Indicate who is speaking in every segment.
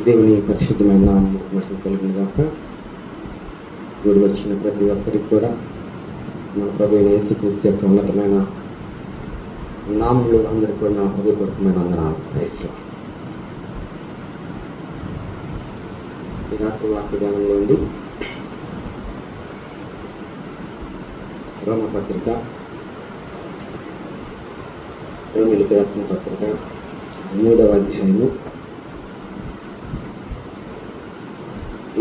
Speaker 1: దేవుని పరిశుద్ధమైన నామమునకు మహిమ కలుగును గాక. కూడి వచ్చిన ప్రతి ఒక్కరికి కూడా మన ప్రభువైన యేసుక్రీస్తు యొక్క ఉన్నతమైన నామములో అందరికీ కూడా నా హృదయపూర్వకమైన వందనాలు. Praise the Lord. ఈ రాత్రి వాక్య ధ్యానంలో ఉండి రోమపత్రిక, రోమీయులకు రాసిన పత్రిక 3వ అధ్యాయము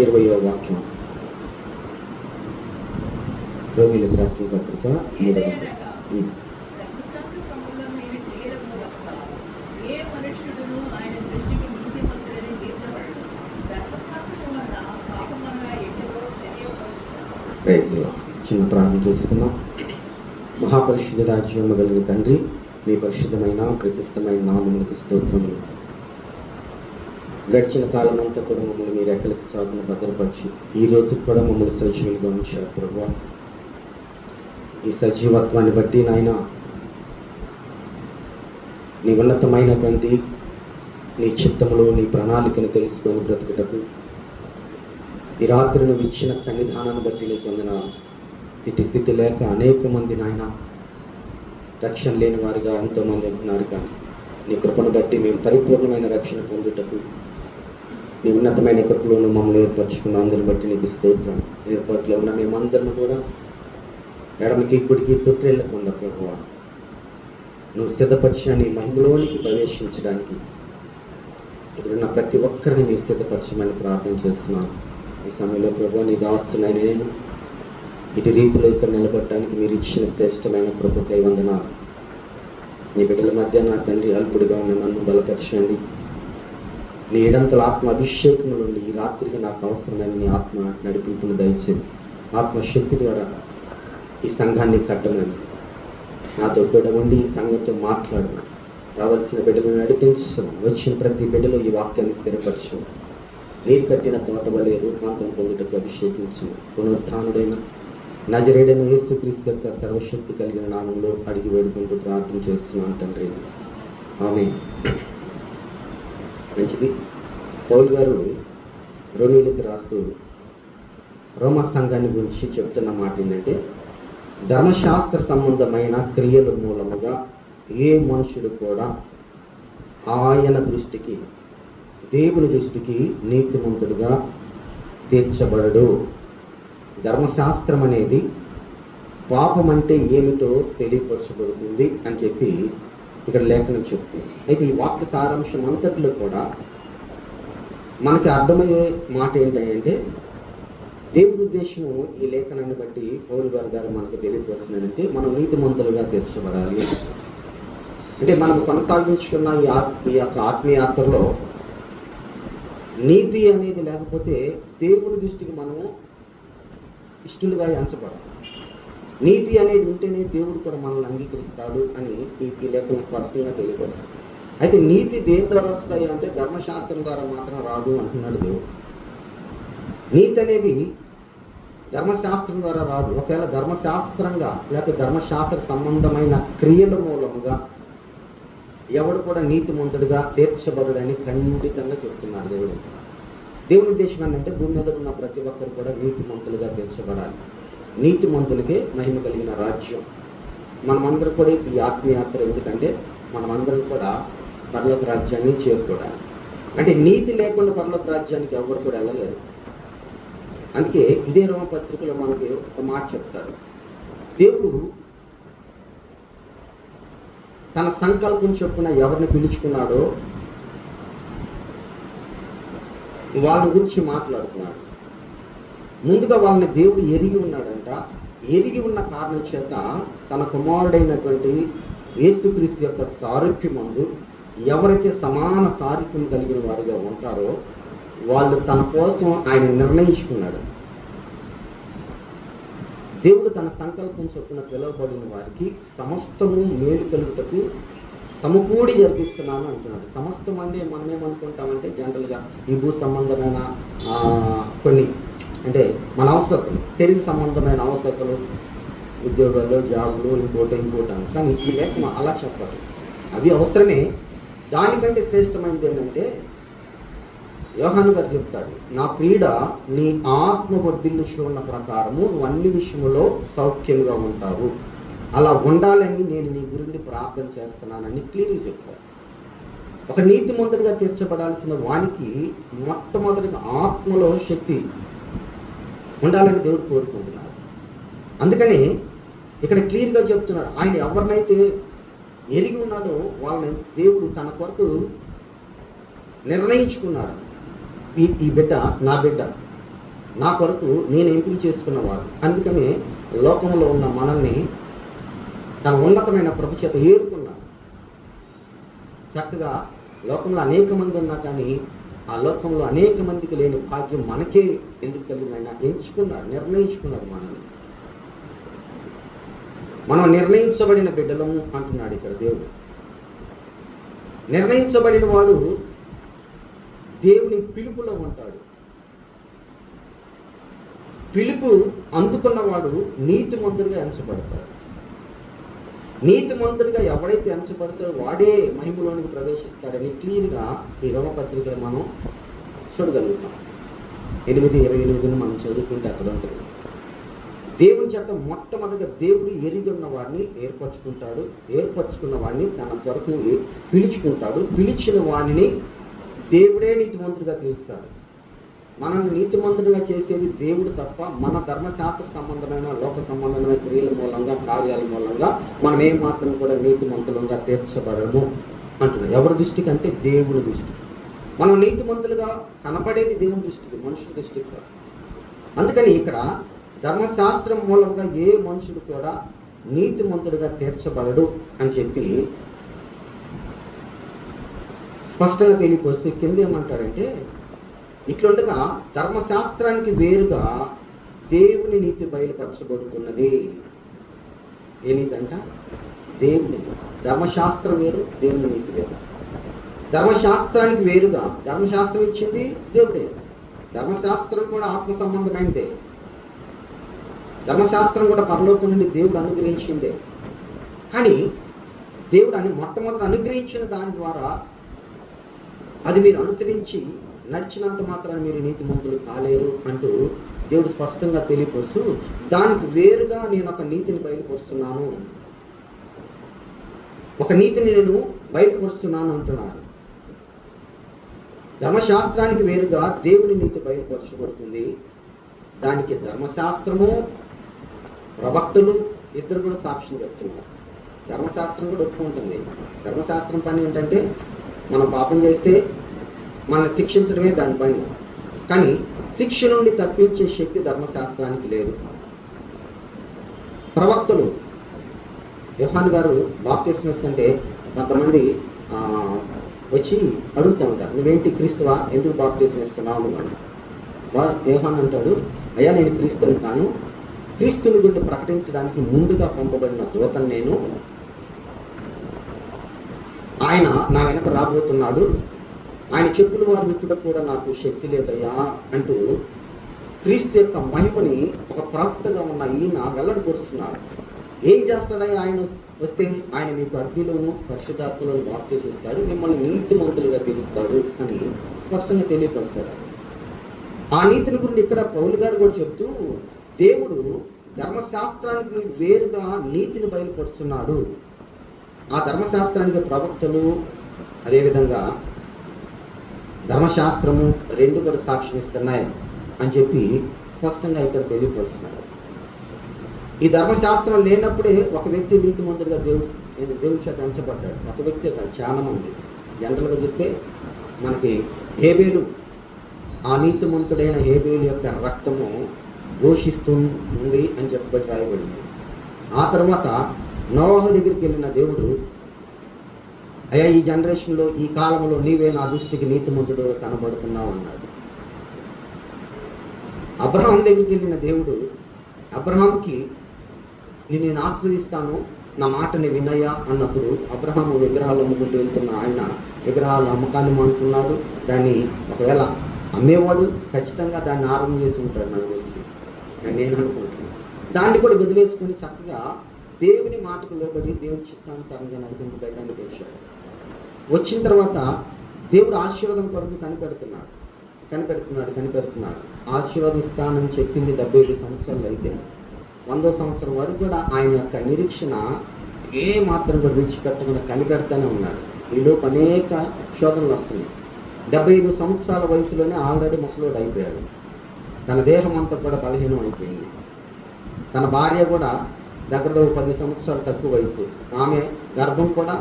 Speaker 1: 20వ వాక్యం. రోమీయులకు రాసిన పత్రిక 3వ అధ్యాయం. Praise the Lord. చిన్న ప్రార్థన చేసుకుందాం. మహాపరిశుద్ధ రాజ్యము కలిగిన తండ్రి, మీ పరిశుద్ధమైన ప్రశస్తమైన నామములకు స్తోత్రములు. గడిచిన కాలం అంతా కూడా మమ్మల్ని మీరు రెక్కలకి చాటును భద్రపరిచి ఈ రోజు కూడా మమ్మల్ని సజీవులుగా ఉంచారు ప్రభువా. ఈ సజీవత్వాన్ని బట్టి నాయన నీ ఉన్నతమైనటువంటి నీ చిత్తములు, నీ ప్రణాళికను తెలుసుకొని బ్రతుకుటకు ఈ రాత్రి నువ్వు ఇచ్చిన సన్నిధానాన్ని బట్టి నీకు వందనాలు. ఇటు స్థితి లేక అనేక మంది నాయన రక్షణ లేని వారిగా ఎంతోమంది ఉంటున్నారు, కానీ నీ కృపను బట్టి మేము పరిపూర్ణమైన రక్షణ పొందుటకు నీ ఉన్నతమైన కృపలను మమ్మల్ని ఏర్పరచుకున్న అందరిని బట్టి నీకు స్తోత్రం. ఏర్పాట్లో ఉన్న మేమందరం కూడా ఎడమకి కుడికి తొట్టిల్లకుండా ప్రభువా, నువ్వు సిద్ధపరిచిన నీ మహిమలోనికి ప్రవేశించడానికి ఇక్కడున్న ప్రతి ఒక్కరిని మీరు సిద్ధపరచమని ప్రార్థన చేస్తున్నాను. ఈ సమయంలో ప్రభువా, నీ దాసునైన నేను ఇటు రీతిలో ఇక్కడ నిలబడటానికి మీరు ఇచ్చిన శ్రేష్టమైన కృపకై వందనాలు. నీ బిడ్డల మధ్య నా తండ్రి అల్పుడిగా ఉన్న నన్ను బలపరచండి. నీ ఎడంతల ఆత్మ అభిషేకం నుండి ఈ రాత్రికి నాకు అవసరమైన నీ ఆత్మ నడిపింపును దయచేసి ఆత్మశక్తి ద్వారా ఈ సంఘాన్ని కట్టమని నాతో కూడా ఉండి ఈ సంఘంతో మాట్లాడమని రావాల్సిన బిడ్డలను నడిపించడం, వచ్చిన ప్రతి బిడ్డలో ఈ వాక్యాన్ని స్థిరపరచడం, నీరు కట్టిన తోట వలె రూపాంతరం పొందుటకు అభిషేకించడం. పునరుత్థానుడైన నజరేయుడైన యేసుక్రీస్తు యొక్క సర్వశక్తి కలిగిన నామంలో అడిగి వేడుకుంటూ ప్రార్థన చేస్తున్నాను తండ్రి, ఆమేన్. మంచిది. పౌలు గారు రోమీయులకు రాస్తూ రోమా సంఘాన్ని గురించి చెప్తున్న మాట ఏంటంటే, ధర్మశాస్త్ర సంబంధమైన క్రియల మూలముగా ఏ మనుషుడు కూడా ఆయన దృష్టికి, దేవుని దృష్టికి నీతిమంతుడుగా తీర్చబడడు. ధర్మశాస్త్రం అనేది పాపం అంటే ఏమిటో తెలియపరచబడుతుంది అని చెప్పి ఇక్కడ లేఖనం చెప్తుంది. అయితే ఈ వాక్య సారాంశం అంతట్లో కూడా మనకి అర్థమయ్యే మాట ఏంటంటే, దేవుడి ఉద్దేశము ఈ లేఖనాన్ని బట్టి పౌలు గారి ద్వారా మనకు తెలియపరుస్తుందంటే, మనం నీతిమంతులుగా తీర్చబడాలి. అంటే మనం కొనసాగించుకున్న ఈ యొక్క ఆత్మీయాత్రలో నీతి అనేది లేకపోతే దేవుని దృష్టికి మనము ఇష్టలుగా ఎంచబడాలి. నీతి అనేది ఉంటేనే దేవుడు కూడా మనల్ని అంగీకరిస్తాడు అని ఈ లేఖనం స్పష్టంగా తెలియపరుస్తుంది. అయితే నీతి దేని ద్వారా వస్తాయి అంటే ధర్మశాస్త్రం ద్వారా మాత్రం రాదు అంటున్నాడు దేవుడు. నీతి అనేది ధర్మశాస్త్రం ద్వారా రాదు. ఒకవేళ ధర్మశాస్త్రంగా లేకపోతే ధర్మశాస్త్ర సంబంధమైన క్రియల మూలముగా ఎవడు కూడా నీతిమంతుడిగా తీర్చబడుడని ఖండితంగా చెప్తున్నాడు దేవుడు. దేవుని ఉద్దేశం ఏంటంటే భూమి మీద ఉన్న ప్రతి ఒక్కరు కూడా నీతిమంతులుగా తీర్చబడాలి. నీతిమంతులకే మహిమ కలిగిన రాజ్యం. మనమందరం కూడా ఈ ఆత్మయాత్ర ఎందుకంటే మనమందరం కూడా పరలోక రాజ్యాన్ని చేరుకోవడానికి. అంటే నీతి లేకుండా పరలోక రాజ్యానికి ఎవరు కూడా వెళ్ళలేరు. అందుకే ఇదే రోమపత్రికలో మనకి ఒక మాట చెప్తారు. దేవుడు తన సంకల్పం చొప్పున ఎవరిని పిలుచుకున్నాడో వాళ్ళ గురించి మాట్లాడుతున్నాడు. ముందుగా వాళ్ళని దేవుడు ఎరిగి ఉన్నాడంట. ఎరిగి ఉన్న కారణం చేత తన కుమారుడైనటువంటి యేసుక్రీస్తు యొక్క సారూప్యమందు ఎవరైతే సమాన సారూప్యం కలిగిన వారిగా ఉంటారో వాళ్ళు తన కోసం ఆయన నిర్ణయించుకున్నాడు. దేవుడు తన సంకల్పం చొప్పున పిలువబడిన వారికి సమస్తము మేలు కలుగుటకు సమకూడి జరిగిస్తున్నాను అంటున్నాడు. సమస్తం అంటే మనం ఏమనుకుంటామంటే జనరల్గా ఈ భూ సంబంధమైన కొన్ని అంటే మన అవసరతలు, శరీర సంబంధమైన అవసరతలు, ఉద్యోగాల్లో జాబులు, ఇంకోటి కానీ ఈ లేఖనం అలా చెప్పదు. అవి అవసరమే. దానికంటే శ్రేష్టమైనది ఏంటంటే యోహాను గారు చెప్తాడు, నా ప్రియుడ నీ ఆత్మ వర్ధిల్లుచు ఉన్న ప్రకారము నువ్వు అన్ని విషయంలో సౌఖ్యంగా ఉంటావు, అలా ఉండాలని నేను నీ గురించి ప్రార్థన చేస్తున్నానని క్లియర్గా చెప్తాడు. ఒక నీతిమంతుడిగా తీర్చబడాల్సిన వానికి మొట్టమొదటిగా ఆత్మలో శక్తి ఉండాలని దేవుడు కోరుకుంటున్నాడు. అందుకని ఇక్కడ క్లియర్గా చెప్తున్నాడు, ఆయన ఎవరినైతే ఎరిగి ఉన్నాడో వాళ్ళని దేవుడు తన కొరకు నిర్ణయించుకున్నాడు. ఈ బిడ్డ నా బిడ్డ, నా కొరకు నేను ఎంపిక చేసుకున్నవాడు. అందుకని లోకంలో ఉన్న మనల్ని తన ఉన్నతమైన ప్రభు చేత ఏరుకున్నాడు. చక్కగా లోకంలో అనేక మంది ఉన్నా కానీ ఆ లోకంలో అనేక మందికి లేని భాగ్యం మనకే ఎందుకు కలిగిందైనా ఎంచుకున్నాడు, నిర్ణయించుకున్నాడు మనల్ని. మనం నిర్ణయించబడిన బిడ్డలము అంటున్నాడు ఇక్కడ దేవుడు. నిర్ణయించబడిన వాడు దేవుని పిలుపులో ఉంటాడు. పిలుపు అందుకున్నవాడు నీతిమంతుడిగా ఎంచబడతాడు. నీతిమంతుడిగా ఎవడైతే ఎంచబడతాడో వాడే మహిమలోనికి ప్రవేశిస్తాడని క్లియర్గా ఈ రోమపత్రికలో మనం చూడగలుగుతాం. 8:28 మనం చదువుకుంటే అక్కడ ఉంటుంది. దేవుని చేత మొట్టమొదటిగా దేవుడు ఎరిగి ఉన్న వాడిని ఏర్పరచుకుంటాడు. ఏర్పరచుకున్న వాడిని తన కొరకు పిలుచుకుంటాడు. పిలిచిన వాడిని దేవుడే నీతిమంతుడిగా తీరుస్తాడు. మనల్ని నీతిమంతుడిగా చేసేది దేవుడు తప్ప మన ధర్మశాస్త్ర సంబంధమైన లోక సంబంధమైన క్రియల మూలంగా కార్యాల మూలంగా మనం ఏమాత్రం కూడా నీతిమంతులుగా తీర్చబడము అంటున్నాం. ఎవరి దృష్టికి అంటే దేవుడి దృష్టికి. మనం నీతిమంతులుగా కనపడేది దేవుని దృష్టికి, మనుషుల దృష్టికి కాదు. అందుకని ఇక్కడ ధర్మశాస్త్రం మూలంగా ఏ మనుషుడు కూడా నీతిమంతుడిగా తీర్చబడడు అని చెప్పి స్పష్టంగా తెలియపోతే కింద ఏమంటారంటే, ఇట్లుండగా ధర్మశాస్త్రానికి వేరుగా దేవుని నీతి బయలుపరచబడుతున్నది. ఏ నీతి అంట? దేవుని. ధర్మశాస్త్రం వేరు, దేవుని నీతి వేరు. ధర్మశాస్త్రానికి వేరుగా, ధర్మశాస్త్రం ఇచ్చింది దేవుడే. ధర్మశాస్త్రం కూడా ఆత్మ సంబంధమైనదే. ధర్మశాస్త్రం కూడా పరలోకం నుండి దేవుడు అనుగ్రహించిందే. కానీ దేవుడు మొట్టమొదటి అనుగ్రహించిన దాని ద్వారా అది మీరు అనుసరించి నడిచినంత మాత్రాన్ని మీరు నీతిమంతులు కాలేరు అంటూ దేవుడు స్పష్టంగా తెలియపరుస్తూ, దానికి వేరుగా నేను ఒక నీతిని బయలుపరుస్తున్నాను, ఒక నీతిని నేను బయలుపరుస్తున్నాను అంటున్నాడు. ధర్మశాస్త్రానికి వేరుగా దేవుని నీతి బయలుపరచబడుతుంది. దానికి ధర్మశాస్త్రము, ప్రవక్తలు ఇద్దరు కూడా సాక్ష్యం చెప్తున్నారు. ధర్మశాస్త్రం కూడా ఒప్పుకుంటుంది. ధర్మశాస్త్రం పని ఏంటంటే మనం పాపం చేస్తే మనల్ని శిక్షించడమే దాని పని. కానీ శిక్ష నుండి తప్పించే శక్తి ధర్మశాస్త్రానికి లేదు. ప్రవక్తలు, యోహాను గారు బాప్తిస్మం అంటే కొంతమంది వచ్చి అడుగుతూ ఉంటారు, నువ్వేంటి క్రీస్తువా, ఎందుకు బాప్తిస్మం ఇస్తున్నావు అని. యోహాను అంటాడు, అయ్యా నేను క్రీస్తుని కాను, క్రీస్తుని గురించి ప్రకటించడానికి ముందుగా పంపబడిన దూతను నేను, ఆయన నా వెనక రాబోతున్నాడు, ఆయన చెప్పులు వారు విప్పుట కూడా నాకు శక్తి లేదయ్యా అంటూ క్రీస్తు యొక్క మహిమని ఒక ప్రవక్తగా ఉన్న ఈయన వెల్లడిపరుస్తున్నాడు. ఏం చేస్తాడయ్యా ఆయన వస్తే? ఆయన మీకు అగ్నిలోను పరిశుద్ధాత్మలోను బాప్తిస్తాడు, మిమ్మల్ని నీతిమంతులుగా తీరుస్తాడు అని స్పష్టంగా తెలియపరుస్తాడు. ఆ నీతిని గురించి ఇక్కడ పౌలు గారు కూడా చెప్తూ, దేవుడు ధర్మశాస్త్రానికి వేరుగా నీతిని బయలుపరుస్తున్నాడు. ఆ ధర్మశాస్త్రానికి ప్రవక్తలు, అదేవిధంగా ధర్మశాస్త్రము రెండు కూడా సాక్ష్యమిస్తున్నాయి అని చెప్పి స్పష్టంగా ఇక్కడ తెలియపరుస్తున్నాడు. ఈ ధర్మశాస్త్రం లేనప్పుడే ఒక వ్యక్తి నీతిమంతుడిగా దేవుడి చేత ఎంచబడ్డాడు. ఒక వ్యక్తి కాదు, చాలా మంది. జనరల్గా చూస్తే మనకి హేబేలు, ఆ నీతిమంతుడైన హేబేలు యొక్క రక్తము ఘోషిస్తుంది అని చెప్పబడి రాయబడింది. ఆ తర్వాత నోవహు దగ్గరికి వెళ్ళిన దేవుడు, అయ్యా ఈ జనరేషన్లో, ఈ కాలంలో నీవే నా దృష్టికి నీతిమంతుడు కనబడుతున్నావు అన్నాడు. అబ్రహాం దగ్గరికి వెళ్ళిన దేవుడు, అబ్రహాంకి నేను ఆశ్రయిస్తాను, నా మాటని వినయ్యా అన్నప్పుడు అబ్రహాము విగ్రహాలు అమ్ముకుంటూ వెళ్తున్న ఆయన విగ్రహాలు అమ్మకాన్ని అనుకున్నాడు. దాన్ని ఒకవేళ అమ్మేవాడు ఖచ్చితంగా దాన్ని ఆరంభం చేసి ఉంటాడు నాకు తెలిసి, కానీ నేను అనుకుంటున్నాను. దాన్ని కూడా వదిలేసుకొని చక్కగా దేవుని మాటకు లోబడి దేవుని చిత్తానుసారంగా నడుపుకుంటూ బయటకు వచ్చాడు. వచ్చిన తర్వాత దేవుడు ఆశీర్వాదం కొరకు కనిపెడుతున్నాడు. కనిపెడుతున్నాడు. ఆశీర్వదిస్తానని చెప్పింది 75 సంవత్సరాలు అయితే 100వ సంవత్సరం వరకు కూడా ఆయన యొక్క నిరీక్షణ ఏ మాత్రం కూడా విడిచిపెట్టకుండా కనిపెడతానే ఉన్నాడు. ఈలోపు అనేక శోధనలు వస్తున్నాయి. 75 సంవత్సరాల వయసులోనే ఆల్రెడీ ముసలోడు అయిపోయాడు. తన దేహం అంతా కూడా బలహీనం అయిపోయింది. తన భార్య కూడా దగ్గర 10 సంవత్సరాలు తక్కువ వయసు, ఆమె గర్భం కూడా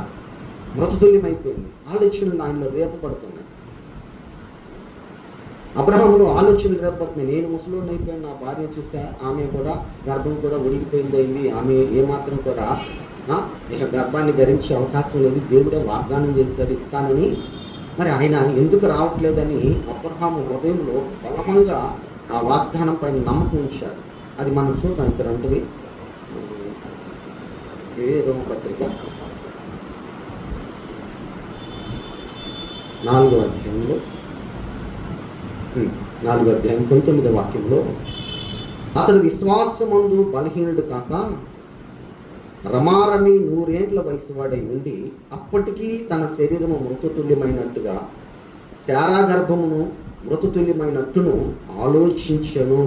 Speaker 1: మృతతుల్యమైపోయింది. ఆలోచనలు ఆయనలో రేపబడుతున్నాయి. అబ్రహాములో ఆలోచనలు రేపబడుతున్నాయి. నేను ముసలోడిని అయిపోయాను, నా భార్య చూస్తే ఆమె కూడా గర్భం కూడా ఉడికిపోయింది, ఆమె ఏమాత్రం కూడా ఇక గర్భాన్ని ధరించే అవకాశం లేదు, దేవుడే వాగ్దానం చేస్తాడు ఇస్తానని. మరి ఆయన ఎందుకు రావట్లేదని అబ్రహాము హృదయంలో బలమంగా ఆ వాగ్దానం పైన నమ్మకం ఉంచాడు. అది మనం చూద్దాం. ఇక్కడ ఉంటుంది రోమపత్రిక 4వ అధ్యాయంలో 4వ అధ్యాయం 19వ వాక్యంలో, అతడు విశ్వాసమందు బలహీనుడు కాక రమారమి 100 ఏండ్ల వయసు వాడై ఉండి అప్పటికీ తన శరీరము మృతతుల్యమైనట్టుగా శారా గర్భమును మృతతుల్యమైనట్టును ఆలోచించను.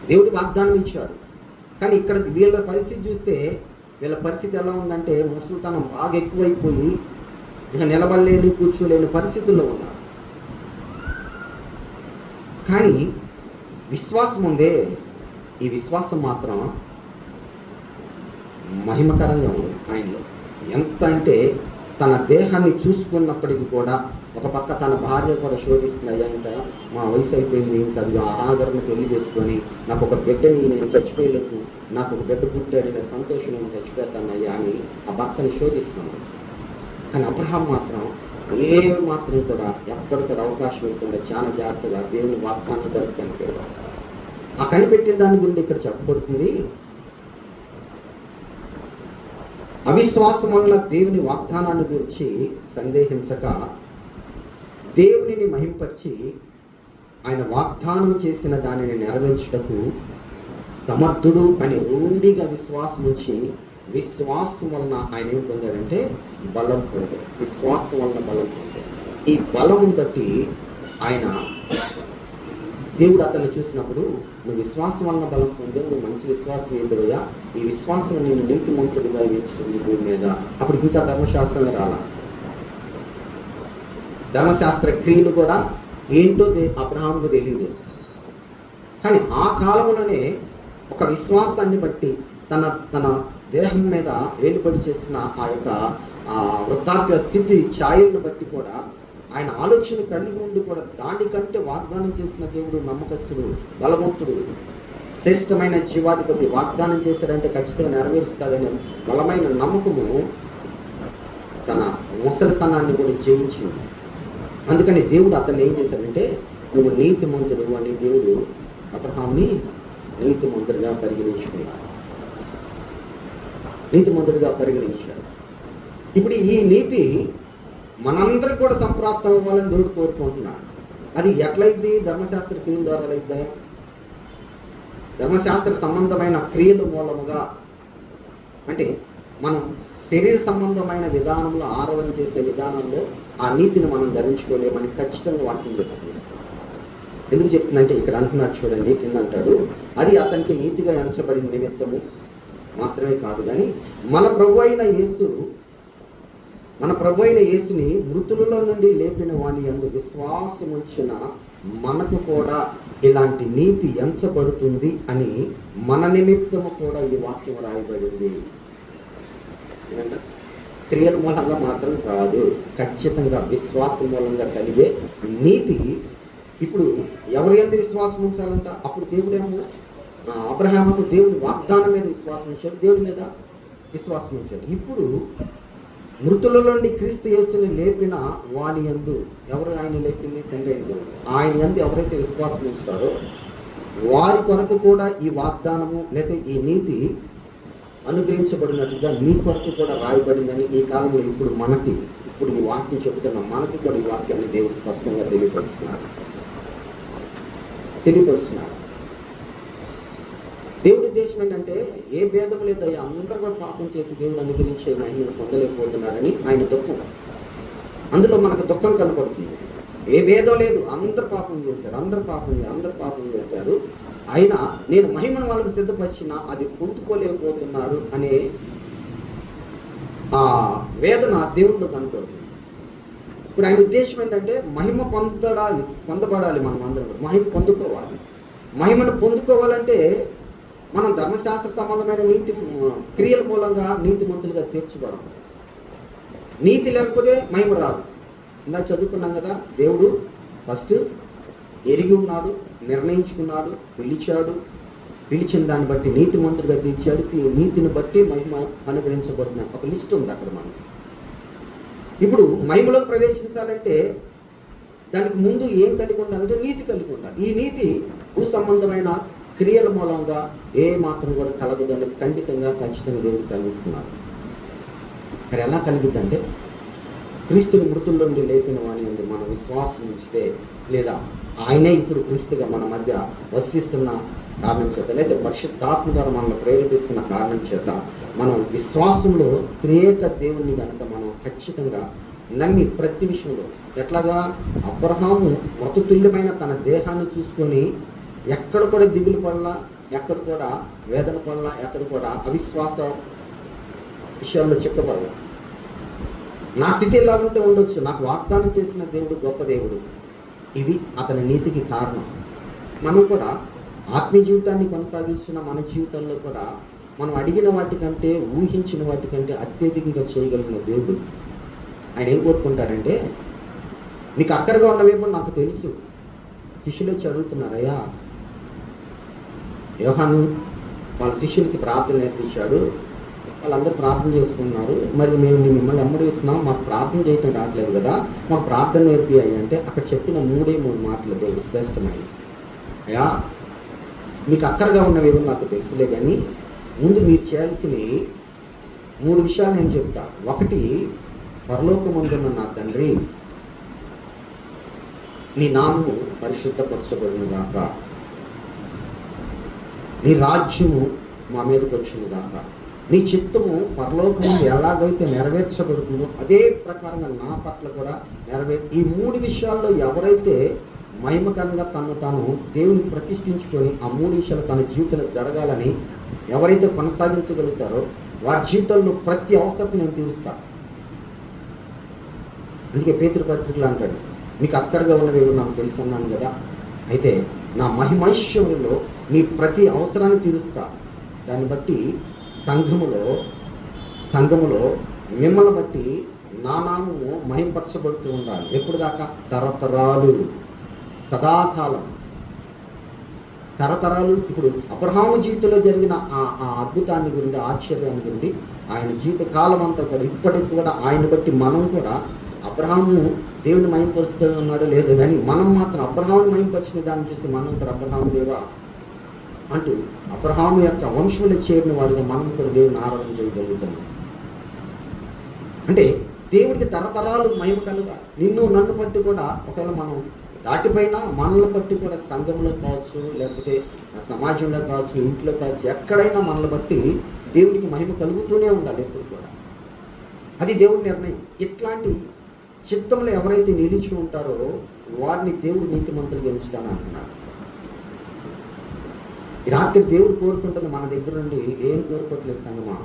Speaker 1: దేవుడికి వాగ్దానం ఇచ్చాడు. కానీ ఇక్కడ వీళ్ళ పరిస్థితి చూస్తే, వీళ్ళ పరిస్థితి ఎలా ఉందంటే ముసలితనం బాగా ఎక్కువైపోయి ఇక నిలబడలేని కూర్చోలేని పరిస్థితుల్లో ఉన్నారు. కానీ విశ్వాసం ఉందే, ఈ విశ్వాసం మాత్రం మహిమకరంగా ఉంది ఆయనలో. ఎంత అంటే తన దేహాన్ని చూసుకున్నప్పటికీ కూడా ఒక పక్క తన భార్య కూడా శోధిస్తుంది. అయ్యా ఇంకా మా వయసు అయిపోయింది, ఇంకా అది ఆహారం పెళ్లి చేసుకొని నాకు ఒక బిడ్డని నేను చచ్చిపోయలేను, నాకు ఒక బిడ్డ పుట్టాడనే సంతోషం నేను చచ్చిపోతాను అయ్యా అని ఆ భర్తని శోధిస్తుంది. కానీ అబ్రహాం మాత్రం ఏ మాత్రం కూడా ఎక్కడిక్కడ అవకాశం ఇవ్వకుండా చాలా జాగ్రత్తగా దేవుని వాగ్దానం కొరకు కనిపెట్టాడు. ఆ కనిపెట్టిన దాని గురించి ఇక్కడ చెప్పబడుతుంది. అవిశ్వాసం వలన దేవుని వాగ్దానాన్ని గురించి సందేహించక దేవునిని మహింపరిచి ఆయన వాగ్దానం చేసిన దానిని నెరవేర్చుటకు సమర్థుడు అని రూఢిగా విశ్వాసం ఉంచి, విశ్వాసం వలన ఆయన ఏం పొందాడంటే బలం పొందాడు. విశ్వాసం వలన బలం పొందాడు. ఈ బలం బట్టి ఆయన దేవుడు అతన్ని చూసినప్పుడు, నువ్వు విశ్వాసం వలన బలం పొందావు, నువ్వు మంచి విశ్వాసం ఏంటోయా, ఈ విశ్వాసం నేను నీతిమంతుడిగా ఎంచుకుంది భూమి మీద. అప్పుడు ఇంకా ధర్మశాస్త్రమే రాలా. ధర్మశాస్త్ర క్రియలు కూడా ఏంటో అబ్రహాముకు తెలియదు. కానీ ఆ కాలంలోనే ఒక విశ్వాసాన్ని బట్టి తన దేహం మీద ఏలుబడి చేసిన ఆ యొక్క వృద్ధాప్య స్థితి ఛాయలను బట్టి కూడా ఆయన ఆలోచన కలిగి ఉండి కూడా దానికంటే వాగ్దానం చేసిన దేవుడు నమ్మకస్తుడు, బలవంతుడు, శ్రేష్టమైన జీవాధిపతి. వాగ్దానం చేశాడంటే ఖచ్చితంగా నెరవేరుస్తాడనే బలమైన నమ్మకము తన ముసలితనాన్ని కూడా జయించింది. అందుకని దేవుడు అతన్ని ఏం చేశాడంటే, నువ్వు నీతిమంతుడు అని దేవుడు అబ్రహాంని నీతిమంతుడిగా పరిగణించుకున్నాడు. నీతిమంతుడిగా పరిగణించాడు. ఇప్పుడు ఈ నీతి మనందరికి కూడా సంప్రాప్తం అవ్వాలని దేవుడు కోరుకుంటున్నాడు. అది ఎట్లయిద్ది? ధర్మశాస్త్ర క్రియల ద్వారా అయిద్దా? ధర్మశాస్త్ర సంబంధమైన క్రియల మూలముగా అంటే మనం శరీర సంబంధమైన విధానంలో ఆరాధన చేసే విధానంలో ఆ నీతిని మనం ధరించుకోలేమని ఖచ్చితంగా వాక్యం చెప్తుంది. ఎందుకు చెప్తుందంటే ఇక్కడ అంటున్నాడు చూడండి, కింద అంటాడు, అది అతనికి నీతిగా ఎంచబడిన నిమిత్తము మాత్రమే కాదు కానీ మన ప్రభు అయిన యేసుని మృతులలో నుండి లేపిన వాని యందు విశ్వాసం ఉంచిన మనకు కూడా ఇలాంటి నీతి ఎంచబడుతుంది అని మన నిమిత్తము కూడా ఈ వాక్యం రాయబడింది. క్రియల మూలంగా మాత్రం కాదు, ఖచ్చితంగా విశ్వాసం మూలంగా కలిగే నీతి. ఇప్పుడు ఎవరి యందు విశ్వాసం ఉంచాలంట? అప్పుడు దేవుడేమో అబ్రహాముకు దేవుని వాగ్దానం మీద విశ్వాసం ఉంచాడు, దేవుడి మీద విశ్వాసం ఉంచాడు. ఇప్పుడు మృతుల నుండి క్రీస్తు యేసుని లేపిన వాని యందు, ఎవరు ఆయన లేపింది? తండ్రి అయిన దేవుడు. ఆయన యందు ఎవరైతే విశ్వాసం ఉంచుతారో వారి కొరకు కూడా ఈ వాగ్దానము లేదా ఈ నీతి అనుగ్రహించబడినట్టుగా మీ కొరకు కూడా రాయబడిందని ఈ కాలంలో ఇప్పుడు ఈ వాక్యం చెబుతున్న మనకి కూడా ఈ వాక్యాన్ని దేవుడు స్పష్టంగా తెలియపరుస్తున్నాడు. దేవుడి ఉద్దేశం ఏంటంటే ఏ భేదం లేదయ్యా, అందరూ కూడా పాపం చేసి దేవుడు అనుగ్రహించే మహిమను పొందలేకపోతున్నారని ఆయన దుఃఖం. అందులో మనకు దుఃఖం కనపడుతుంది. ఏ భేదం లేదు, అందరు పాపం చేశారు, అందరు పాపం చేశారు. అయినా నేను మహిమను వాళ్ళకి సిద్ధపరిచిన అది పొందుకోలేకపోతున్నారు అనే ఆ వేదన దేవుళ్ళు కనుకోరు. ఇప్పుడు ఆయన ఉద్దేశం ఏంటంటే మహిమ పొందబడాలి, మనం అందరం మహిమ పొందుకోవాలి. మహిమను పొందుకోవాలంటే మనం ధర్మశాస్త్ర సంబంధమైన నీతి క్రియల మూలంగా నీతిమంతులుగా తీర్చబడం. నీతి లేకపోతే మహిమ రాదు. ఇందాక చదువుకున్నాం కదా, దేవుడు ఫస్ట్ ఎరిగి ఉన్నాడు, నిర్ణయించుకున్నాడు, పిలిచిన దాన్ని బట్టి నీతిమంతుడిగా తీర్చాడు. నీతిని బట్టి మహిమ అనుగ్రహించబడుతున్నాడు. ఒక లిస్ట్ ఉంది అక్కడ మనకి. ఇప్పుడు మహిమలోకి ప్రవేశించాలంటే దానికి ముందు ఏం కలిగి ఉండాలంటే నీతి కలిగి ఉండాలి. ఈ నీతి భూ సంబంధమైన క్రియల మూలంగా ఏ మాత్రం కూడా కలగదని ఖచ్చితంగా దేవుడు సెలవిస్తున్నారు. మరి ఎలా కలిగిద్దంటే క్రీస్తుని మృతుల్లో నుండి లేపిన వాని నుండి మన విశ్వాసం ఉంచితే, లేదా ఆయనే ఇప్పుడు క్రీస్తుగా మన మధ్య వసిస్తున్న కారణం చేత, లేదా పరిశుద్ధాత్మ ద్వారా మనల్ని ప్రేరేపిస్తున్న కారణం చేత మనం విశ్వాసంలో త్రియేక దేవుణ్ణి కనుక మనం ఖచ్చితంగా నమ్మి ప్రతి విషయంలో, ఎట్లాగా అబ్రహాము మృతతుల్యమైన తన దేహాన్ని చూసుకొని ఎక్కడ కూడా దిగులు పడలా, ఎక్కడ కూడా వేదన పడలా, ఎక్కడ కూడా అవిశ్వాస విషయాల్లో చిక్కపడలా. నా స్థితి ఎలా ఉంటే ఉండొచ్చు, నాకు వాగ్దానం చేసిన దేవుడు గొప్ప దేవుడు, ఇది అతని నీతికి కారణం. మనం కూడా ఆత్మీయ జీవితాన్ని కొనసాగిస్తున్న మన జీవితంలో కూడా మనం అడిగిన వాటికంటే, ఊహించిన వాటికంటే అత్యధికంగా చేయగలిగిన దేవుడు. ఆయన ఏం కోరుకుంటాడంటే, నీకు అక్కరగా ఉన్నవేమో నాకు తెలుసు. శిష్యులు వచ్చి అడుగుతున్నారయ్యా, యోహాను వాళ్ళ శిష్యులకి ప్రార్థన నేర్పించాడు, వాళ్ళందరూ ప్రార్థన చేసుకున్నారు, మరి మేము మిమ్మల్ని ఎమ్మడిస్తున్నాం, మాకు ప్రార్థన చేయటం రావట్లేదు కదా, మాకు ప్రార్థన నేర్పియాయి అంటే అక్కడ చెప్పిన 3 మాటలు దేవుడు శ్రేష్టమైనవి. అయ్యా, మీకు అక్కరగా ఉన్నవేమో నాకు తెలుసులే, కానీ ముందు మీరు చేయాల్సిన 3 విషయాలు నేను చెప్తా. 1, పరలోకమందున్న నా తండ్రి, నీ నామము పరిశుద్ధపరచబడును గాక, నీ రాజ్యము మా మీదకి వచ్చును గాక, నీ చిత్తము పరలోకము ఎలాగైతే నెరవేర్చబడుతుందో అదే ప్రకారంగా నా పట్ల కూడా ఈ 3 విషయాల్లో ఎవరైతే మహిమకరంగా తాను దేవునికి ప్రతిష్ఠించుకొని ఆ 3 విషయాలు తన జీవితంలో జరగాలని ఎవరైతే కొనసాగించగలుగుతారో వారి జీవితంలో ప్రతి అవసరత నేను తీరుస్తా. అందుకే పేతురు పత్రికలు అంటాడు, మీకు అక్కరగా ఉన్నవి నాకు తెలుసు అన్నాను కదా, అయితే నా మహిమైశ్వర్యంలో నీ ప్రతి అవసరాన్ని తీరుస్తా. దాన్ని బట్టి సంఘములో మిమ్మల్ని బట్టి నా నామము మహింపరచబడుతూ ఉండాలి. ఎప్పుడు దాకా? తరతరాలు, సదాకాలం, తరతరాలు. ఇప్పుడు అబ్రహాము జీవితంలో జరిగిన ఆ అద్భుతాన్ని గురించి, ఆశ్చర్యాన్ని గురించి ఆయన జీవితకాలం అంతా కూడా ఇప్పటికి కూడా ఆయన బట్టి మనం కూడా అబ్రహాము దేవుని మహింపరుస్తూ ఉన్నాడో లేదు, కానీ మనం మాత్రం అబ్రహాముని మహింపరిచిన దాన్ని చూసి మనం కూడా అబ్రహాము దేవా అంటూ అబ్రహాము యొక్క వంశంలో చేరిన వారిగా మనం కూడా దేవుని ఆరాధన చేయగలుగుతున్నాం. అంటే దేవుడికి తరతరాలు మహిమ కలుగా. నిన్ను నన్ను బట్టి కూడా ఒకవేళ మనం దాటిపైన మనల్ని బట్టి కూడా సంఘంలో కావచ్చు, లేకపోతే సమాజంలో కావచ్చు, ఇంట్లో కావచ్చు, ఎక్కడైనా మనల్ని బట్టి దేవుడికి మహిమ కలుగుతూనే ఉండాలి ఎప్పుడు కూడా. అది దేవుడి నిర్ణయం. ఇట్లాంటి చిత్తంలో ఎవరైతే నిలిచి ఉంటారో వారిని దేవుడు నీతిమంతులుగా ఉంచుతాను అంటున్నాడు. ఈ రాత్రి దేవుడు కోరుకుంటుంది మన దగ్గర నుండి ఏం కోరుకోవట్లేదు సంగమా.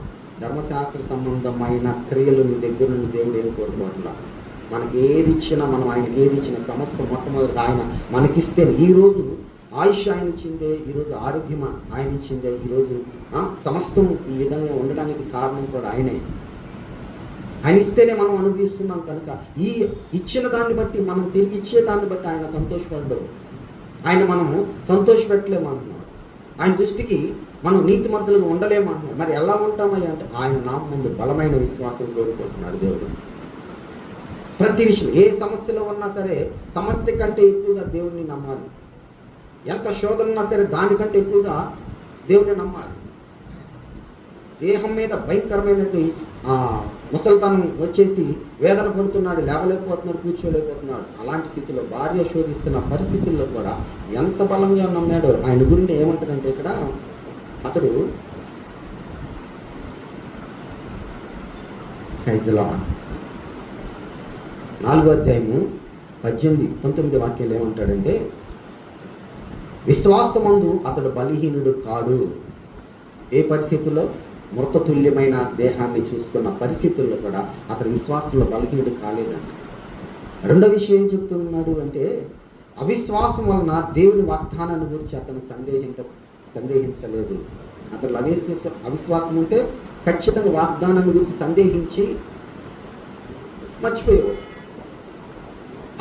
Speaker 1: ధర్మశాస్త్ర సంబంధమైన క్రియలు నీ దగ్గర నుండి దేవుడు ఏం కోరుకోవట్లా. మనకి ఏది ఇచ్చినా, మనం ఆయనకి ఏది ఇచ్చినా సమస్త మొట్టమొదటి ఆయన మనకిస్తే, ఈరోజు ఆయుష్ ఆయన ఇచ్చిందే, ఈరోజు ఆరోగ్యం ఆయన ఇచ్చిందే, ఈరోజు సమస్తం ఈ విధంగా ఉండడానికి కారణం కూడా ఆయనే. ఆయన ఇస్తేనే మనం అనుభవిస్తున్నాం కనుక ఈ ఇచ్చిన దాన్ని బట్టి, మనం తిరిగి ఇచ్చే దాన్ని బట్టి ఆయన సంతోషపడ్డాడు. ఆయన మనము సంతోషపెట్టలేమంటున్నాడు. ఆయన దృష్టికి మనం నీతిమంతులుగా ఉండలేమంటున్నాడు. మరి ఎలా ఉంటామయ్యా అంటే ఆయన నామం ముందు బలమైన విశ్వాసం కోరుకుంటున్నాడు దేవుడు. ప్రతి విషయం, ఏ సమస్యలో ఉన్నా సరే సమస్య కంటే ఎక్కువగా దేవుడిని నమ్మాలి. ఎంత శోధన ఉన్నా సరే దానికంటే ఎక్కువగా దేవుడిని నమ్మాలి. దేహం మీద భయంకరమైనటువంటి ముసలితనం వచ్చేసి వేదన పడుతున్నాడు, లేవలేకపోతున్నాడు, కూర్చోలేకపోతున్నాడు. అలాంటి స్థితిలో భార్య శోధిస్తున్న పరిస్థితుల్లో కూడా ఎంత బలంగా నమ్మాడో. ఆయన గురించి ఏమంటుందంటే ఇక్కడ అతడు 4వ అధ్యాయము 18-19 వాక్యాలు ఏమంటాడంటే, విశ్వాసమందు అతడు బలహీనుడు కాడు. ఏ పరిస్థితుల్లో? మృతతుల్యమైన దేహాన్ని చూసుకున్న పరిస్థితుల్లో కూడా అతడు విశ్వాసంలో బలహీనుడు కాలేదండి. రెండో విషయం ఏం చెప్తున్నాడు అంటే, అవిశ్వాసం వలన దేవుని వాగ్దానాన్ని గురించి అతను సందేహించలేదు. అతను అవిశ్వాసం ఉంటే ఖచ్చితంగా వాగ్దానాన్ని గురించి సందేహించి మర్చిపోయేవాడు.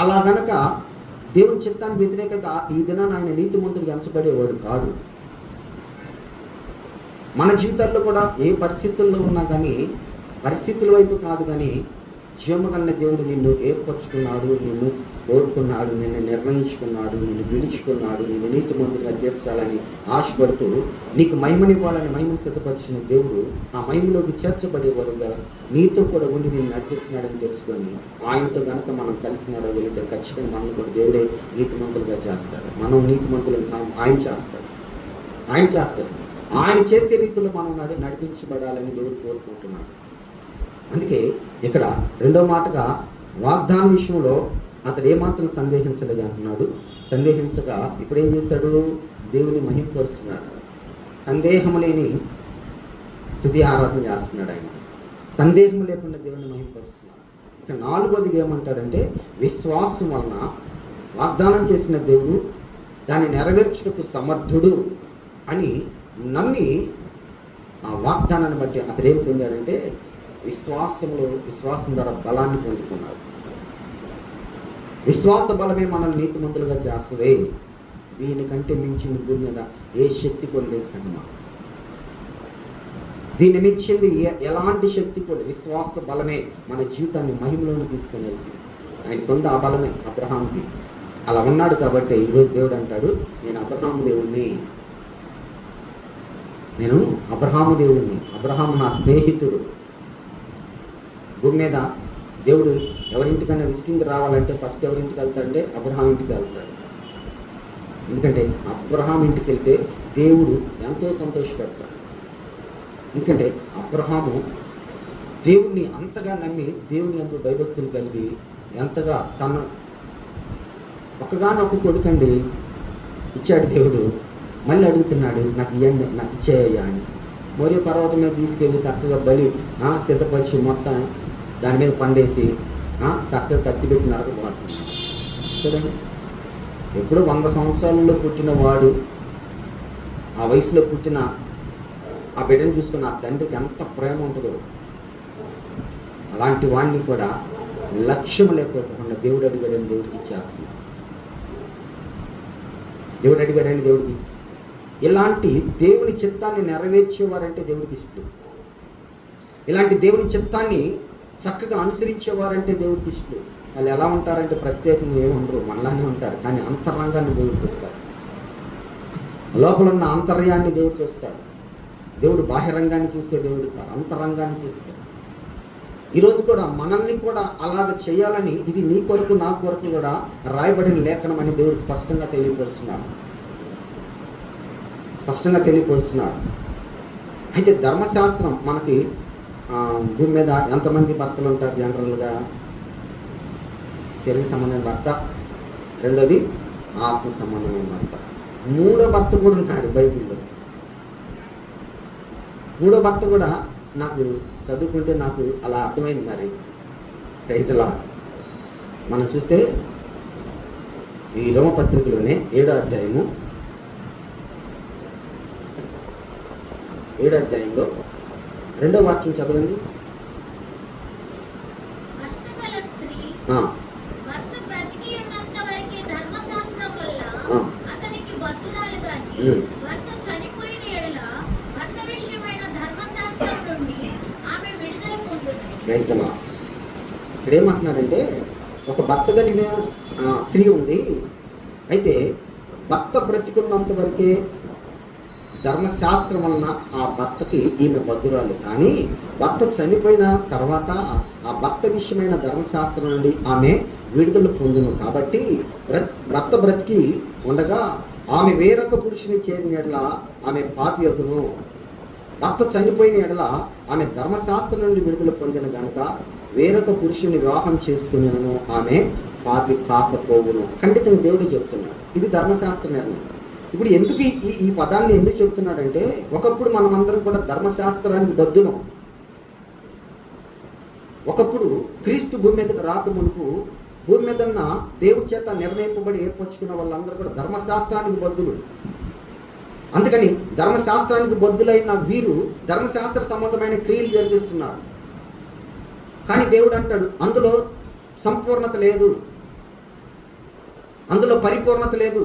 Speaker 1: అలా గనక దేవుని చిత్తానికి వ్యతిరేకంగా ఈ దినాన్ని ఆయన నీతిమంతుడిగా ఎంచబడేవాడు కాడు. మన జీవితాల్లో కూడా ఏ పరిస్థితుల్లో ఉన్నా కానీ, పరిస్థితుల వైపు కాదు కానీ, జీవమగలిగిన దేవుడు నిన్ను ఏర్పరచుకున్నాడు, నిన్ను కోరుకున్నాడు, నిన్ను నిర్ణయించుకున్నాడు, నిన్ను పిలుచుకున్నాడు, నిన్ను నీతిమంతుడిగా తీర్చాలని ఆశపడుతూ నీకు మహిమనివ్వాలని మహిమను సిద్ధపరిచిన దేవుడు ఆ మహిమలోకి చేర్చబడేవారుగా నీతో కూడా ఉండి నిన్ను నడిపిస్తున్నాడని తెలుసుకొని ఆయనతో కనుక మనం కలిసినాడో వెళితే ఖచ్చితంగా మనల్ని కూడా దేవుడే నీతిమంతులుగా చేస్తాడు. మనం నీతిమంతులుగా ఆయన చేస్తాడు. ఆయన చేసే రీతిలో మనం నడిపించబడాలని దేవుడు కోరుకుంటున్నాడు. అందుకే ఇక్కడ రెండో మాటగా వాగ్దాన విషయంలో అతడు ఏమాత్రం సందేహించలేదు అంటున్నాడు. సందేహించగా ఇప్పుడు ఏం చేశాడు? దేవుని మహిమపరుస్తున్నాడు. సందేహం లేని స్తుతి ఆరాధన చేస్తున్నాడు. ఆయన సందేహం లేకుండా దేవుని మహిమపరుస్తున్నాడు. ఇక నాలుగోది ఏమంటాడంటే, విశ్వాసం వలన వాగ్దానం చేసిన దేవుడు దాన్ని నెరవేర్చుటకు సమర్థుడు అని నమ్మి ఆ వాగ్దానాన్ని బట్టి అతడు ఏం పొందాడంటే, విశ్వాసం ద్వారా బలాన్ని పొందుకున్నాడు. విశ్వాస బలమే మనల్ని నీతిమంతులుగా చేస్తుంది. దీనికంటే మించింది భూమి మీద ఏ శక్తి పొందేది సంగమా? దీన్ని మించింది ఎలాంటి శక్తి కూడా విశ్వాస బలమే మన జీవితాన్ని మహిమలోకి తీసుకునేది. ఆయన పొంద ఆ బలమే అబ్రహాంకి. అలా ఉన్నాడు కాబట్టి ఈరోజు దేవుడు అంటాడు, నేను అబ్రహాము దేవుడిని, అబ్రహాము నా స్నేహితుడు. భూమి మీద దేవుడు ఎవరింటికన్నా విజిటింగ్ రావాలంటే ఫస్ట్ ఎవరింటికి వెళ్తాడంటే అబ్రహాం ఇంటికి వెళ్తాడు. ఎందుకంటే అబ్రహాం ఇంటికి వెళ్తే దేవుడు ఎంతో సంతోషపెడతాడు. ఎందుకంటే అబ్రహాము దేవుణ్ణి అంతగా నమ్మి దేవుని ఎంతో భయభక్తులు కలిగి ఎంతగా తన ఒక్కగానొక్క కొడుకండి ఇచ్చాడు దేవుడు. మళ్ళీ అడుగుతున్నాడు, నాకు ఇవ్వండి, నాకు ఇచ్చేయ్యా అని. మోరియా పర్వతం మీద తీసుకెళ్ళి చక్కగా బలి సిద్ధపరిచి మొత్తం దాని మీద పండేసి చక్కగా కత్తి పెట్టి నరకపోతుంది. చూడండి, ఎప్పుడో 100 సంవత్సరాలలో పుట్టిన వాడు, ఆ వయసులో పుట్టిన ఆ బిడ్డను చూసుకున్న ఆ తండ్రికి ఎంత ప్రేమ ఉంటుందో, అలాంటి వాడిని కూడా లక్ష్యం లేకపోకుండా దేవుడు అడిగాడని దేవుడికి ఇచ్చేస్తున్నాడు. దేవుడికి ఇలాంటి దేవుని చిత్తాన్ని నెరవేర్చేవారంటే దేవుడికి ఇష్టం. ఇలాంటి దేవుని చిత్తాన్ని చక్కగా అనుసరించేవారంటే దేవుడికి ఇష్టం. వాళ్ళు ఎలా ఉంటారంటే ప్రత్యేకంగా ఏమి ఉండరు, మనలానే ఉంటారు. కానీ అంతరంగాన్ని దేవుడు చూస్తాడు. లోపల ఉన్న అంతర్యాన్ని దేవుడు చూస్తాడు. దేవుడు బాహ్యరంగాన్ని చూసే దేవుడు కాదు, అంతరంగాన్ని చూస్తాడు. ఈరోజు కూడా మనల్ని కూడా అలాగ చేయాలని, ఇది నీ కొరకు నా కొరకు కూడా రాయబడిన లేఖనం అని దేవుడు స్పష్టంగా తెలియపరుస్తున్నాడు. అయితే ధర్మశాస్త్రం మనకి భూమి మీద ఎంతమంది భర్తలు ఉంటారు జనరల్గా? శరీర సంబంధమైన భర్త, రెండోది ఆత్మ సంబంధమైన భర్త, మూడో భర్త కూడా ఉంటాడు బైబిల్లో. మూడో భర్త కూడా నాకు చదువుకుంటే నాకు అలా అర్థమైంది. మరి ప్రైజ్లా మనం చూస్తే ఈ రోమపత్రికలోనే 7వ అధ్యాయంలో 2వ వాక్యం చదవండి. ఇక్కడ ఏమంటున్నాడంటే, ఒక భర్త కలిగిన స్త్రీ ఉంది. అయితే భర్త బ్రతికున్నంత వరకే ధర్మశాస్త్రం వలన ఆ భర్తకి ఈమె బద్ధురాలు. కానీ భర్త చనిపోయిన తర్వాత ఆ భర్త విషయమైన ధర్మశాస్త్రం నుండి ఆమె విడుదల పొందును. కాబట్టి భర్త బ్రతికి ఉండగా ఆమె వేరొక పురుషుని చేరిన ఎడల ఆమె పాపి యొగును. భర్త చనిపోయిన ఎడల ఆమె ధర్మశాస్త్రం నుండి విడుదల పొందిన కనుక వేరొక పురుషుని వివాహం చేసుకునేను ఆమె పాపి కాకపోవును. ఖండితంగా దేవుడే చెప్తున్నాడు. ఇది ధర్మశాస్త్ర నిర్ణయం. ఇప్పుడు ఎందుకు ఈ పదాన్ని ఎందుకు చెప్తున్నాడంటే, ఒకప్పుడు మనమందరం కూడా ధర్మశాస్త్రానికి బద్దులం. ఒకప్పుడు క్రీస్తు భూమి మీదకి రాక మునుపు భూమి మీద దేవుడి చేత నిర్ణయింపబడి ఏర్పరచుకున్న వాళ్ళందరూ కూడా ధర్మశాస్త్రానికి బద్దులు. అందుకని ధర్మశాస్త్రానికి బద్దులైన వీరు ధర్మశాస్త్ర సంబంధమైన క్రియలు జరిగిస్తున్నారు. కానీ దేవుడు అంటాడు, అందులో సంపూర్ణత లేదు, అందులో పరిపూర్ణత లేదు.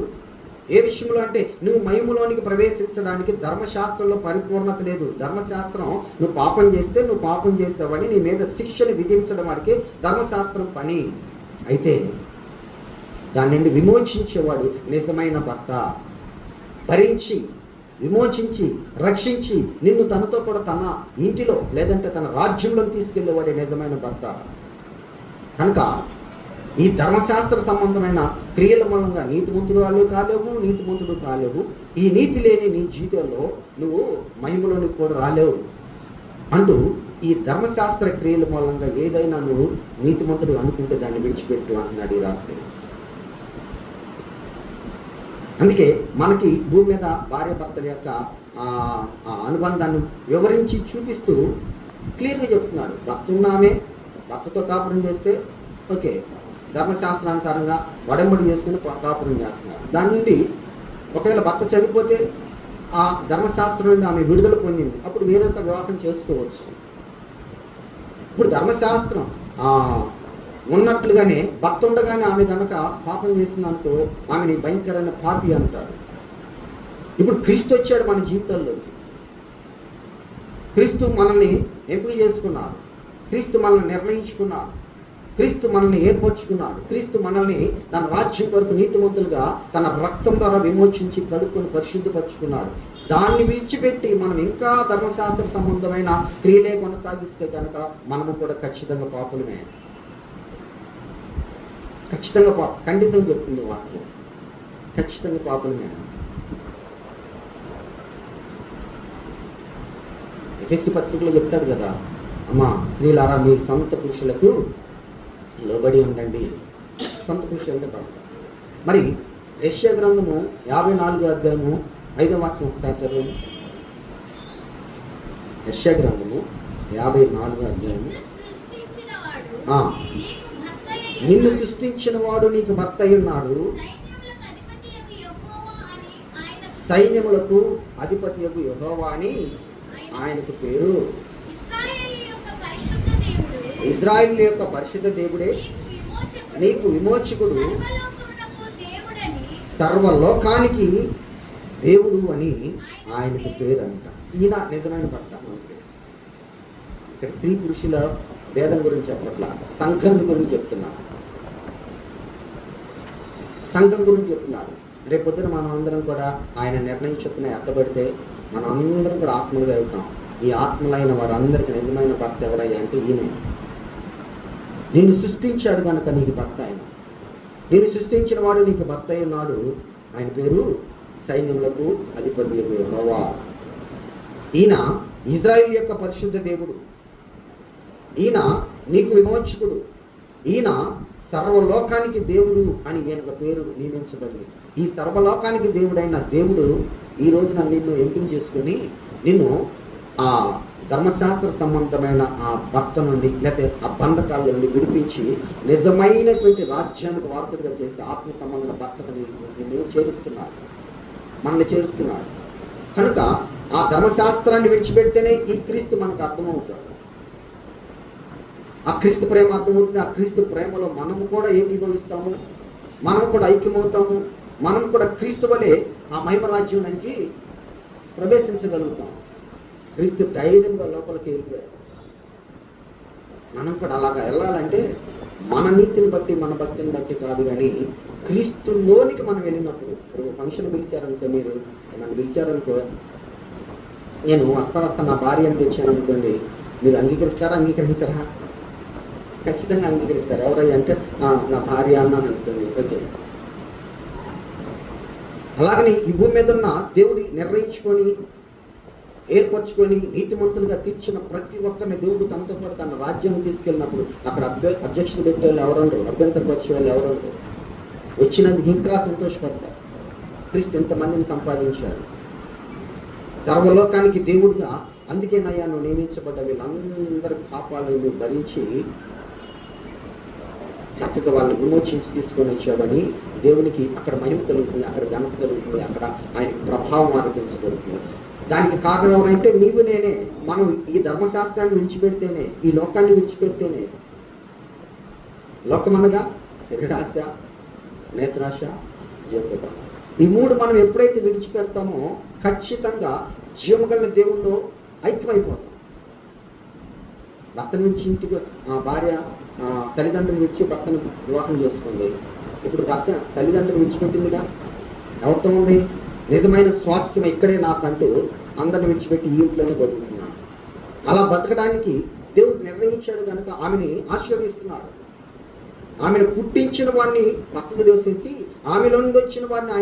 Speaker 1: ఏ విషయంలో అంటే, నువ్వు మహిమలోనికి ప్రవేశించడానికి ధర్మశాస్త్రంలో పరిపూర్ణత లేదు. ధర్మశాస్త్రం నువ్వు పాపం చేస్తే నువ్వు పాపం చేసావని నీ మీద శిక్షను విధించడం వరకే ధర్మశాస్త్రం పని. అయితే దాని నుండి విమోచించేవాడు నిజమైన భర్త. భరించి, విమోచించి, రక్షించి నిన్ను తనతో కూడా తన ఇంటిలో లేదంటే తన రాజ్యంలో తీసుకెళ్ళేవాడే నిజమైన భర్త. కనుక ఈ ధర్మశాస్త్ర సంబంధమైన క్రియల మూలంగా నీతిమంతుడు కాలేవు. ఈ నీతి లేని నీ జీవితంలో నువ్వు మహిమలోనికి కూడా రాలేవు అంటూ, ఈ ధర్మశాస్త్ర క్రియల మూలంగా ఏదైనా నువ్వు నీతిమంతుడు అనుకుంటే దాన్ని విడిచిపెట్టు అంటున్నాడు ఈ రాత్రి. అందుకే మనకి భూమి మీద భార్య భర్తల యొక్క అనుబంధాన్ని వివరించి చూపిస్తూ క్లియర్గా చెప్తున్నాడు. భర్త ఉన్నామే, భర్తతో కాపురం చేస్తే ఓకే, ధర్మశాస్త్రానుసారంగా వడంబడి చేసుకుని కాపురం చేస్తున్నారు. దాని నుండి ఒకవేళ భర్త చనిపోతే ఆ ధర్మశాస్త్రం నుండి ఆమె విడుదల పొందింది, అప్పుడు వేరొక వివాహం చేసుకోవచ్చు. ఇప్పుడు ధర్మశాస్త్రం ఉన్నట్లుగానే భర్త ఉండగానే ఆమె కనుక పాపం చేసిందనుకో ఆమెని భయంకరమైన పాపి అంటారు. ఇప్పుడు క్రీస్తు వచ్చాడు మన జీవితాల్లోకి. క్రీస్తు మనల్ని ఎంపిక చేసుకున్నాడు, క్రీస్తు మనల్ని నిర్ణయించుకున్నాడు, క్రీస్తు మనల్ని ఏర్పరచుకున్నాడు, క్రీస్తు మనల్ని తన రాజ్యం కొరకు నీతిమంతులుగా తన రక్తం ద్వారా విమోచించి కడుక్కుని పరిశుద్ధపరచుకున్నాడు. దాన్ని విడిచిపెట్టి మనం ఇంకా ధర్మశాస్త్ర సంబంధమైన క్రియలే కొనసాగిస్తే కనుక మనము కూడా ఖచ్చితంగా పాపులమే. ఖండితంగా చెప్తుంది వాక్యం, ఖచ్చితంగా పాపులమే. ఎఫెసీ పత్రికలో చెప్తాడు కదా, అమ్మా స్త్రీలారా మీ సొంత పురుషులకు లోబడి ఉండండి. సొంత పురుషులు అంటే భర్త. మరి యెషయా గ్రంథము 54వ అధ్యాయము 5వ వాక్యం ఒకసారి చదవండి. యెషయా గ్రంథము 54వ అధ్యాయము. నిన్ను సృష్టించిన వాడు నీకు భర్త అయి ఉన్నాడు, సైన్యములకు అధిపతియగు యెహోవా అని ఆయనకు పేరు. ఇశ్రాయేలు యొక్క పరిశుద్ధ దేవుడే నీకు విమోచకుడు, సర్వలోకానికి దేవుడు అని ఆయనకు పేరు అంట. ఈయన నిజమైన భర్త. ఇక్కడ స్త్రీ పురుషుల భేదం గురించి చెప్పట్లా, సంఘం గురించి చెప్తున్నారు. సంఘం గురించి చెప్తున్నారు. రేపొద్దున మనం అందరం కూడా ఆయన నిర్ణయం చొప్పున ఎత్తబడితే మనం అందరం కూడా ఆత్మలుగా వెళ్తాం. ఈ ఆత్మలైన వారందరికీ నిజమైన భర్త ఎవరయ్యా అంటే ఈయనే. నిన్ను సృష్టించాడు కనుక నీకు భర్త ఆయన. నిన్ను సృష్టించిన వాడు నీకు భర్త అయి ఉన్నాడు, ఆయన పేరు సైన్యములకు అధిపతి యెహోవా. ఈయన ఇశ్రాయేలు యొక్క పరిశుద్ధ దేవుడు, ఈయన నీకు విమోచకుడు, ఈయన సర్వలోకానికి దేవుడు అని ఈయన పేరు నియమించబడింది. ఈ సర్వలోకానికి దేవుడైన దేవుడు ఈ రోజున నిన్ను ఎంపిక చేసుకొని నిన్ను ఆ ధర్మశాస్త్ర సంబంధమైన ఆ భర్త నుండి లేకపోతే ఆ బంధకాల నుండి విడిపించి నిజమైనటువంటి రాజ్యానికి వారసుడిగా చేసి ఆత్మ సంబంధమైన భర్తకు నిన్ను చేరుస్తున్నాడు, మనల్ని చేరుస్తున్నాడు. కనుక ఆ ధర్మశాస్త్రాన్ని విడిచిపెడితేనే ఈ క్రీస్తు మనకు అర్థమవుతాడు. ఆ క్రీస్తు ప్రేమ అర్థమవుతుంది. ఆ క్రీస్తు ప్రేమలో మనము కూడా ఏకీభవిస్తాము, మనము కూడా ఐక్యమవుతాము, మనం కూడా క్రీస్తు వలె ఆ మహిమ రాజ్యానికి ప్రవేశించగలుగుతాం. క్రీస్తు ధైర్యంగా లోపలికి వెళ్ళిపోయాడు. మనం కూడా అలాగా వెళ్ళాలంటే మన నీతిని బట్టి మన భక్తిని బట్టి కాదు, కానీ క్రీస్తులోనికి మనం వెళ్ళినప్పుడు. ఇప్పుడు ఫంక్షన్ పిలిచారనుకో, మీరు నన్ను పిలిచారనుకో, నేను వస్తా నా భార్యను తెచ్చాను అనుకోండి, మీరు అంగీకరించారా? ఖచ్చితంగా అంగీకరిస్తారు. ఎవరయ్యా అంటే నా భార్య అన్నాను అనుకోండి, ఓకే. అలాగని ఈ భూమి మీద ఉన్న దేవుడి నిర్ణయించుకొని ఏర్పరచుకొని నీతిమంతులుగా తీర్చిన ప్రతి ఒక్కరిని దేవుడు తనతో పాటు తన రాజ్యాన్ని తీసుకెళ్ళినప్పుడు అక్కడ అబ్జెక్షన్ పెట్టే వాళ్ళు ఎవరండరు, అభ్యంతరపరిచే వాళ్ళు ఎవరండరు. వచ్చినందుకు ఇంకా సంతోషపడతారు. క్రీస్తు ఎంతమందిని సంపాదించాడు సర్వలోకానికి దేవుడుగా. అందుకేనయ్యా నువ్వు నియమించబడ్డ వీళ్ళందరి పాపాలను భరించి చక్కగా వాళ్ళని విమోచించి తీసుకొని వచ్చావని దేవునికి అక్కడ మహిమ కలుగుతుంది, అక్కడ ఘనత కలుగుతుంది, అక్కడ ఆయనకి ప్రభావం ఆరోపించబడుతుంది. దానికి కారణం ఎవరంటే నీవు నేనే. మనం ఈ ధర్మశాస్త్రాన్ని విడిచిపెడితేనే, ఈ లోకాన్ని విడిచిపెడితేనే, లోకమనగా శరీరాశ, నేత్రాశ, జీవకృప, ఈ మూడు మనం ఎప్పుడైతే విడిచిపెడతామో ఖచ్చితంగా జీవగల దేవుల్లో ఐక్యమైపోతాం. భర్త నుంచి ఇంటికి భార్య తల్లిదండ్రులు విడిచి భర్తను వివాహం చేసుకుంది. ఇప్పుడు భర్త తల్లిదండ్రులు విడిచిపెట్టిందిగా, ఎవరితో ఉంది? నిజమైన స్వాస్థ్యం ఇక్కడే నాకంటూ అందరిని విడిచిపెట్టి ఈ ఇంట్లోనే బతుకుతున్నాను. అలా బతకడానికి దేవుడు నిర్ణయించాడు కనుక ఆమెని ఆశీర్వదిస్తున్నాడు. ఆమెను పుట్టించిన వాడిని పక్కకు దోసేసి ఆమెలో నుండి వచ్చిన వాడిని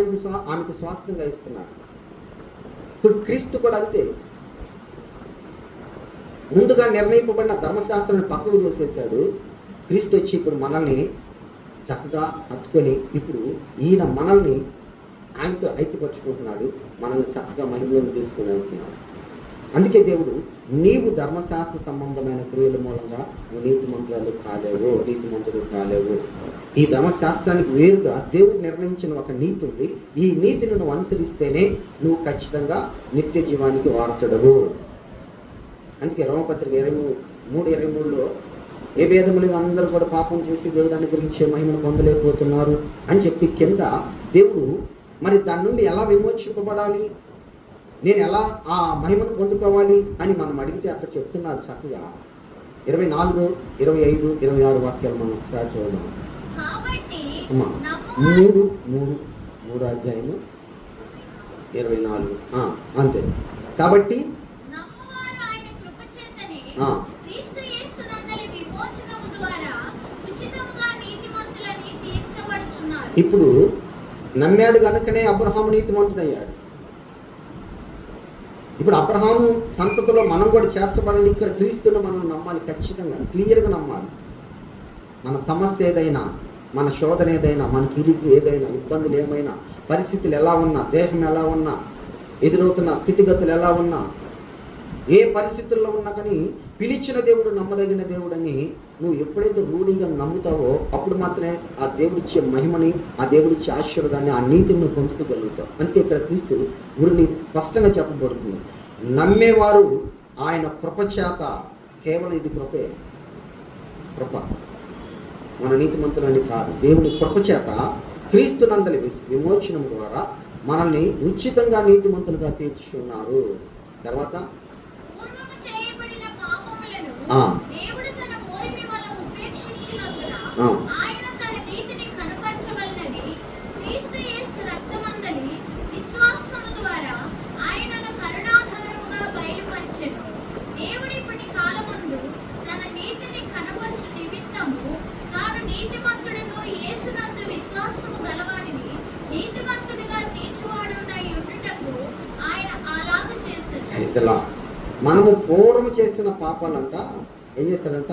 Speaker 1: ఆమెకు స్వాస్థ్యంగా ఇస్తున్నాడు. ఇప్పుడు క్రీస్తు కూడా అంతే. ముందుగా నిర్ణయింపబడిన ధర్మశాస్త్రాన్ని పక్కకు దోసేశాడు. క్రీస్తు వచ్చి ఇప్పుడు మనల్ని చక్కగా హత్తుకొని ఇప్పుడు ఈయన మనల్ని ఆయనతో ఐక్యపరుచుకుంటున్నాడు, మనల్ని చక్కగా మహిమలోకి తీసుకుని వెళ్తున్నాడు. అందుకే దేవుడు నీవు ధర్మశాస్త్ర సంబంధమైన క్రియల మూలంగా నువ్వు నీతిమంతుడు కాలేవు. ఈ ధర్మశాస్త్రానికి వేరుగా దేవుడు నిర్ణయించిన ఒక నీతి ఉంది. ఈ నీతిని నువ్వు అనుసరిస్తేనే నువ్వు ఖచ్చితంగా నిత్య జీవానికి వారసుడవు. అందుకే రోమపత్రిక 23:23లో ఏ భేదములు అందరూ కూడా పాపం చేసి దేవుడు అనుగ్రహించే మహిమను పొందలేకపోతున్నారు అని చెప్పి కింద దేవుడు మరి దాని నుండి ఎలా విమోచింపబడాలి, నేను ఎలా ఆ మహిమను పొందుకోవాలి అని మనం అడిగితే అక్కడ చెప్తున్నాడు చక్కగా. 24, 25, 26 వాక్యాలు మనం ఒకసారి చూద్దాం. అమ్మా 3 అధ్యాయము 24 అంతే. కాబట్టి ఇప్పుడు నమ్మాడు కనుకనే అబ్రహాము నీతిమంతుడయ్యాడు. ఇప్పుడు అబ్రహాము సంతతిలో మనం కూడా చేర్చబడాలి. ఇక్కడ క్రీస్తును మనం నమ్మాలి, ఖచ్చితంగా క్లియర్గా నమ్మాలి. మన సమస్య ఏదైనా, మన శోధన ఏదైనా, మనకి ఇరుగు ఏదైనా, ఇబ్బందులు ఏమైనా, పరిస్థితులు ఎలా ఉన్నా, దేహం ఎలా ఉన్నా, ఎదురవుతున్న స్థితిగతులు ఎలా ఉన్నా, ఏ పరిస్థితుల్లో ఉన్నా కానీ పిలిచిన దేవుడు నమ్మదగిన దేవుడని నువ్వు ఎప్పుడైతే రూఢిగా నమ్ముతావో అప్పుడు మాత్రమే ఆ దేవుడిచ్చే మహిమని, ఆ దేవుడిచ్చే ఆశీర్వాదాన్ని, ఆ నీతిని నువ్వు పొందుకోగలుగుతావు. అందుకే ఇక్కడ క్రీస్తు గురిని స్పష్టంగా చెప్పబడుతుంది. నమ్మేవారు ఆయన కృపచేత, కేవలం ఇది కృప మన నీతిమంతులని కాదు, దేవుని కృపచేత క్రీస్తునందలి విమోచనం ద్వారా మనల్ని ఉచితంగా నీతిమంతులుగా తీర్చున్నారు. తర్వాత మనము పూర్వం చేసిన పాపాలంట ఏం చేస్తాడంట?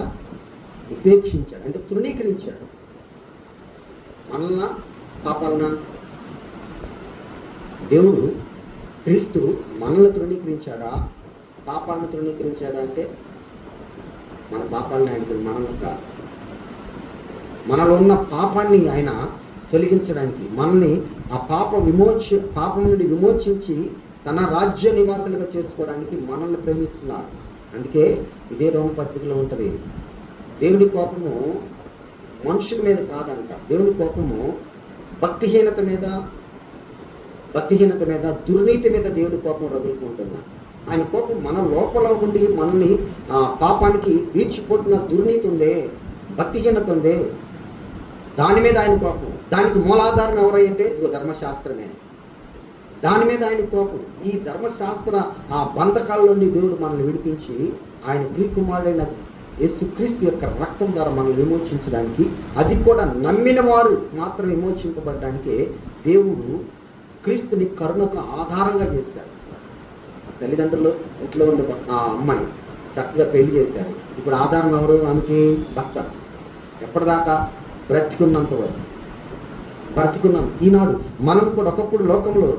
Speaker 1: ఉపేక్షించాడు, అంటే తృణీకరించాడు. మనల్ని పాపాలన దేవుడు క్రీస్తు మనల్ని తృణీకరించాడా, పాపాలను తృణీకరించాడా అంటే మన పాపాలను ఆయన మనల్ని కాదు, మనలో ఉన్న పాపాన్ని ఆయన తొలగించడానికి, మనల్ని ఆ పాపం నుండి విమోచించి తన రాజ్య నివాసులుగా చేసుకోవడానికి మనల్ని ప్రేమిస్తున్నాడు. అందుకే ఇదే రోమపత్రికలో ఉంటుంది, దేవుడి కోపము మనుషుల మీద కాదంట. దేవుడి కోపము భక్తిహీనత మీద, దుర్నీతి మీద దేవుడి కోపం రగులుకుంటున్నాడు. ఆయన కోపం మన లోపల ఉండి మనల్ని పాపానికి ఈడ్చిపోతున్న దుర్నీతి ఉందే, భక్తిహీనత ఉందే, దాని మీద ఆయన కోపం. దానికి మూలాధారం ఎవరంటే ఇదిగో ధర్మశాస్త్రమే. దాని మీద ఆయన కోపం. ఈ ధర్మశాస్త్ర ఆ బంధకాల నుండి దేవుడు మనల్ని విడిపించి ఆయన ప్రియకుమారుడైన యేసుక్రీస్తు యొక్క రక్తం ద్వారా మనల్ని విమోచించడానికి, అది కూడా నమ్మిన వారు మాత్రం విమోచింపబడడానికి దేవుడు క్రీస్తుని కరుణకు ఆధారంగా చేశాడు. తల్లిదండ్రులు ఇంట్లో ఉండే ఆ అమ్మాయి చక్కగా పెళ్లి చేశారు. ఇప్పుడు ఆధారం ఎవరు? ఆమెకి భర్త. ఎప్పటిదాకా? బ్రతికున్నంత వరకు. ఈనాడు మనం కూడా ఒకప్పుడు లోకంలో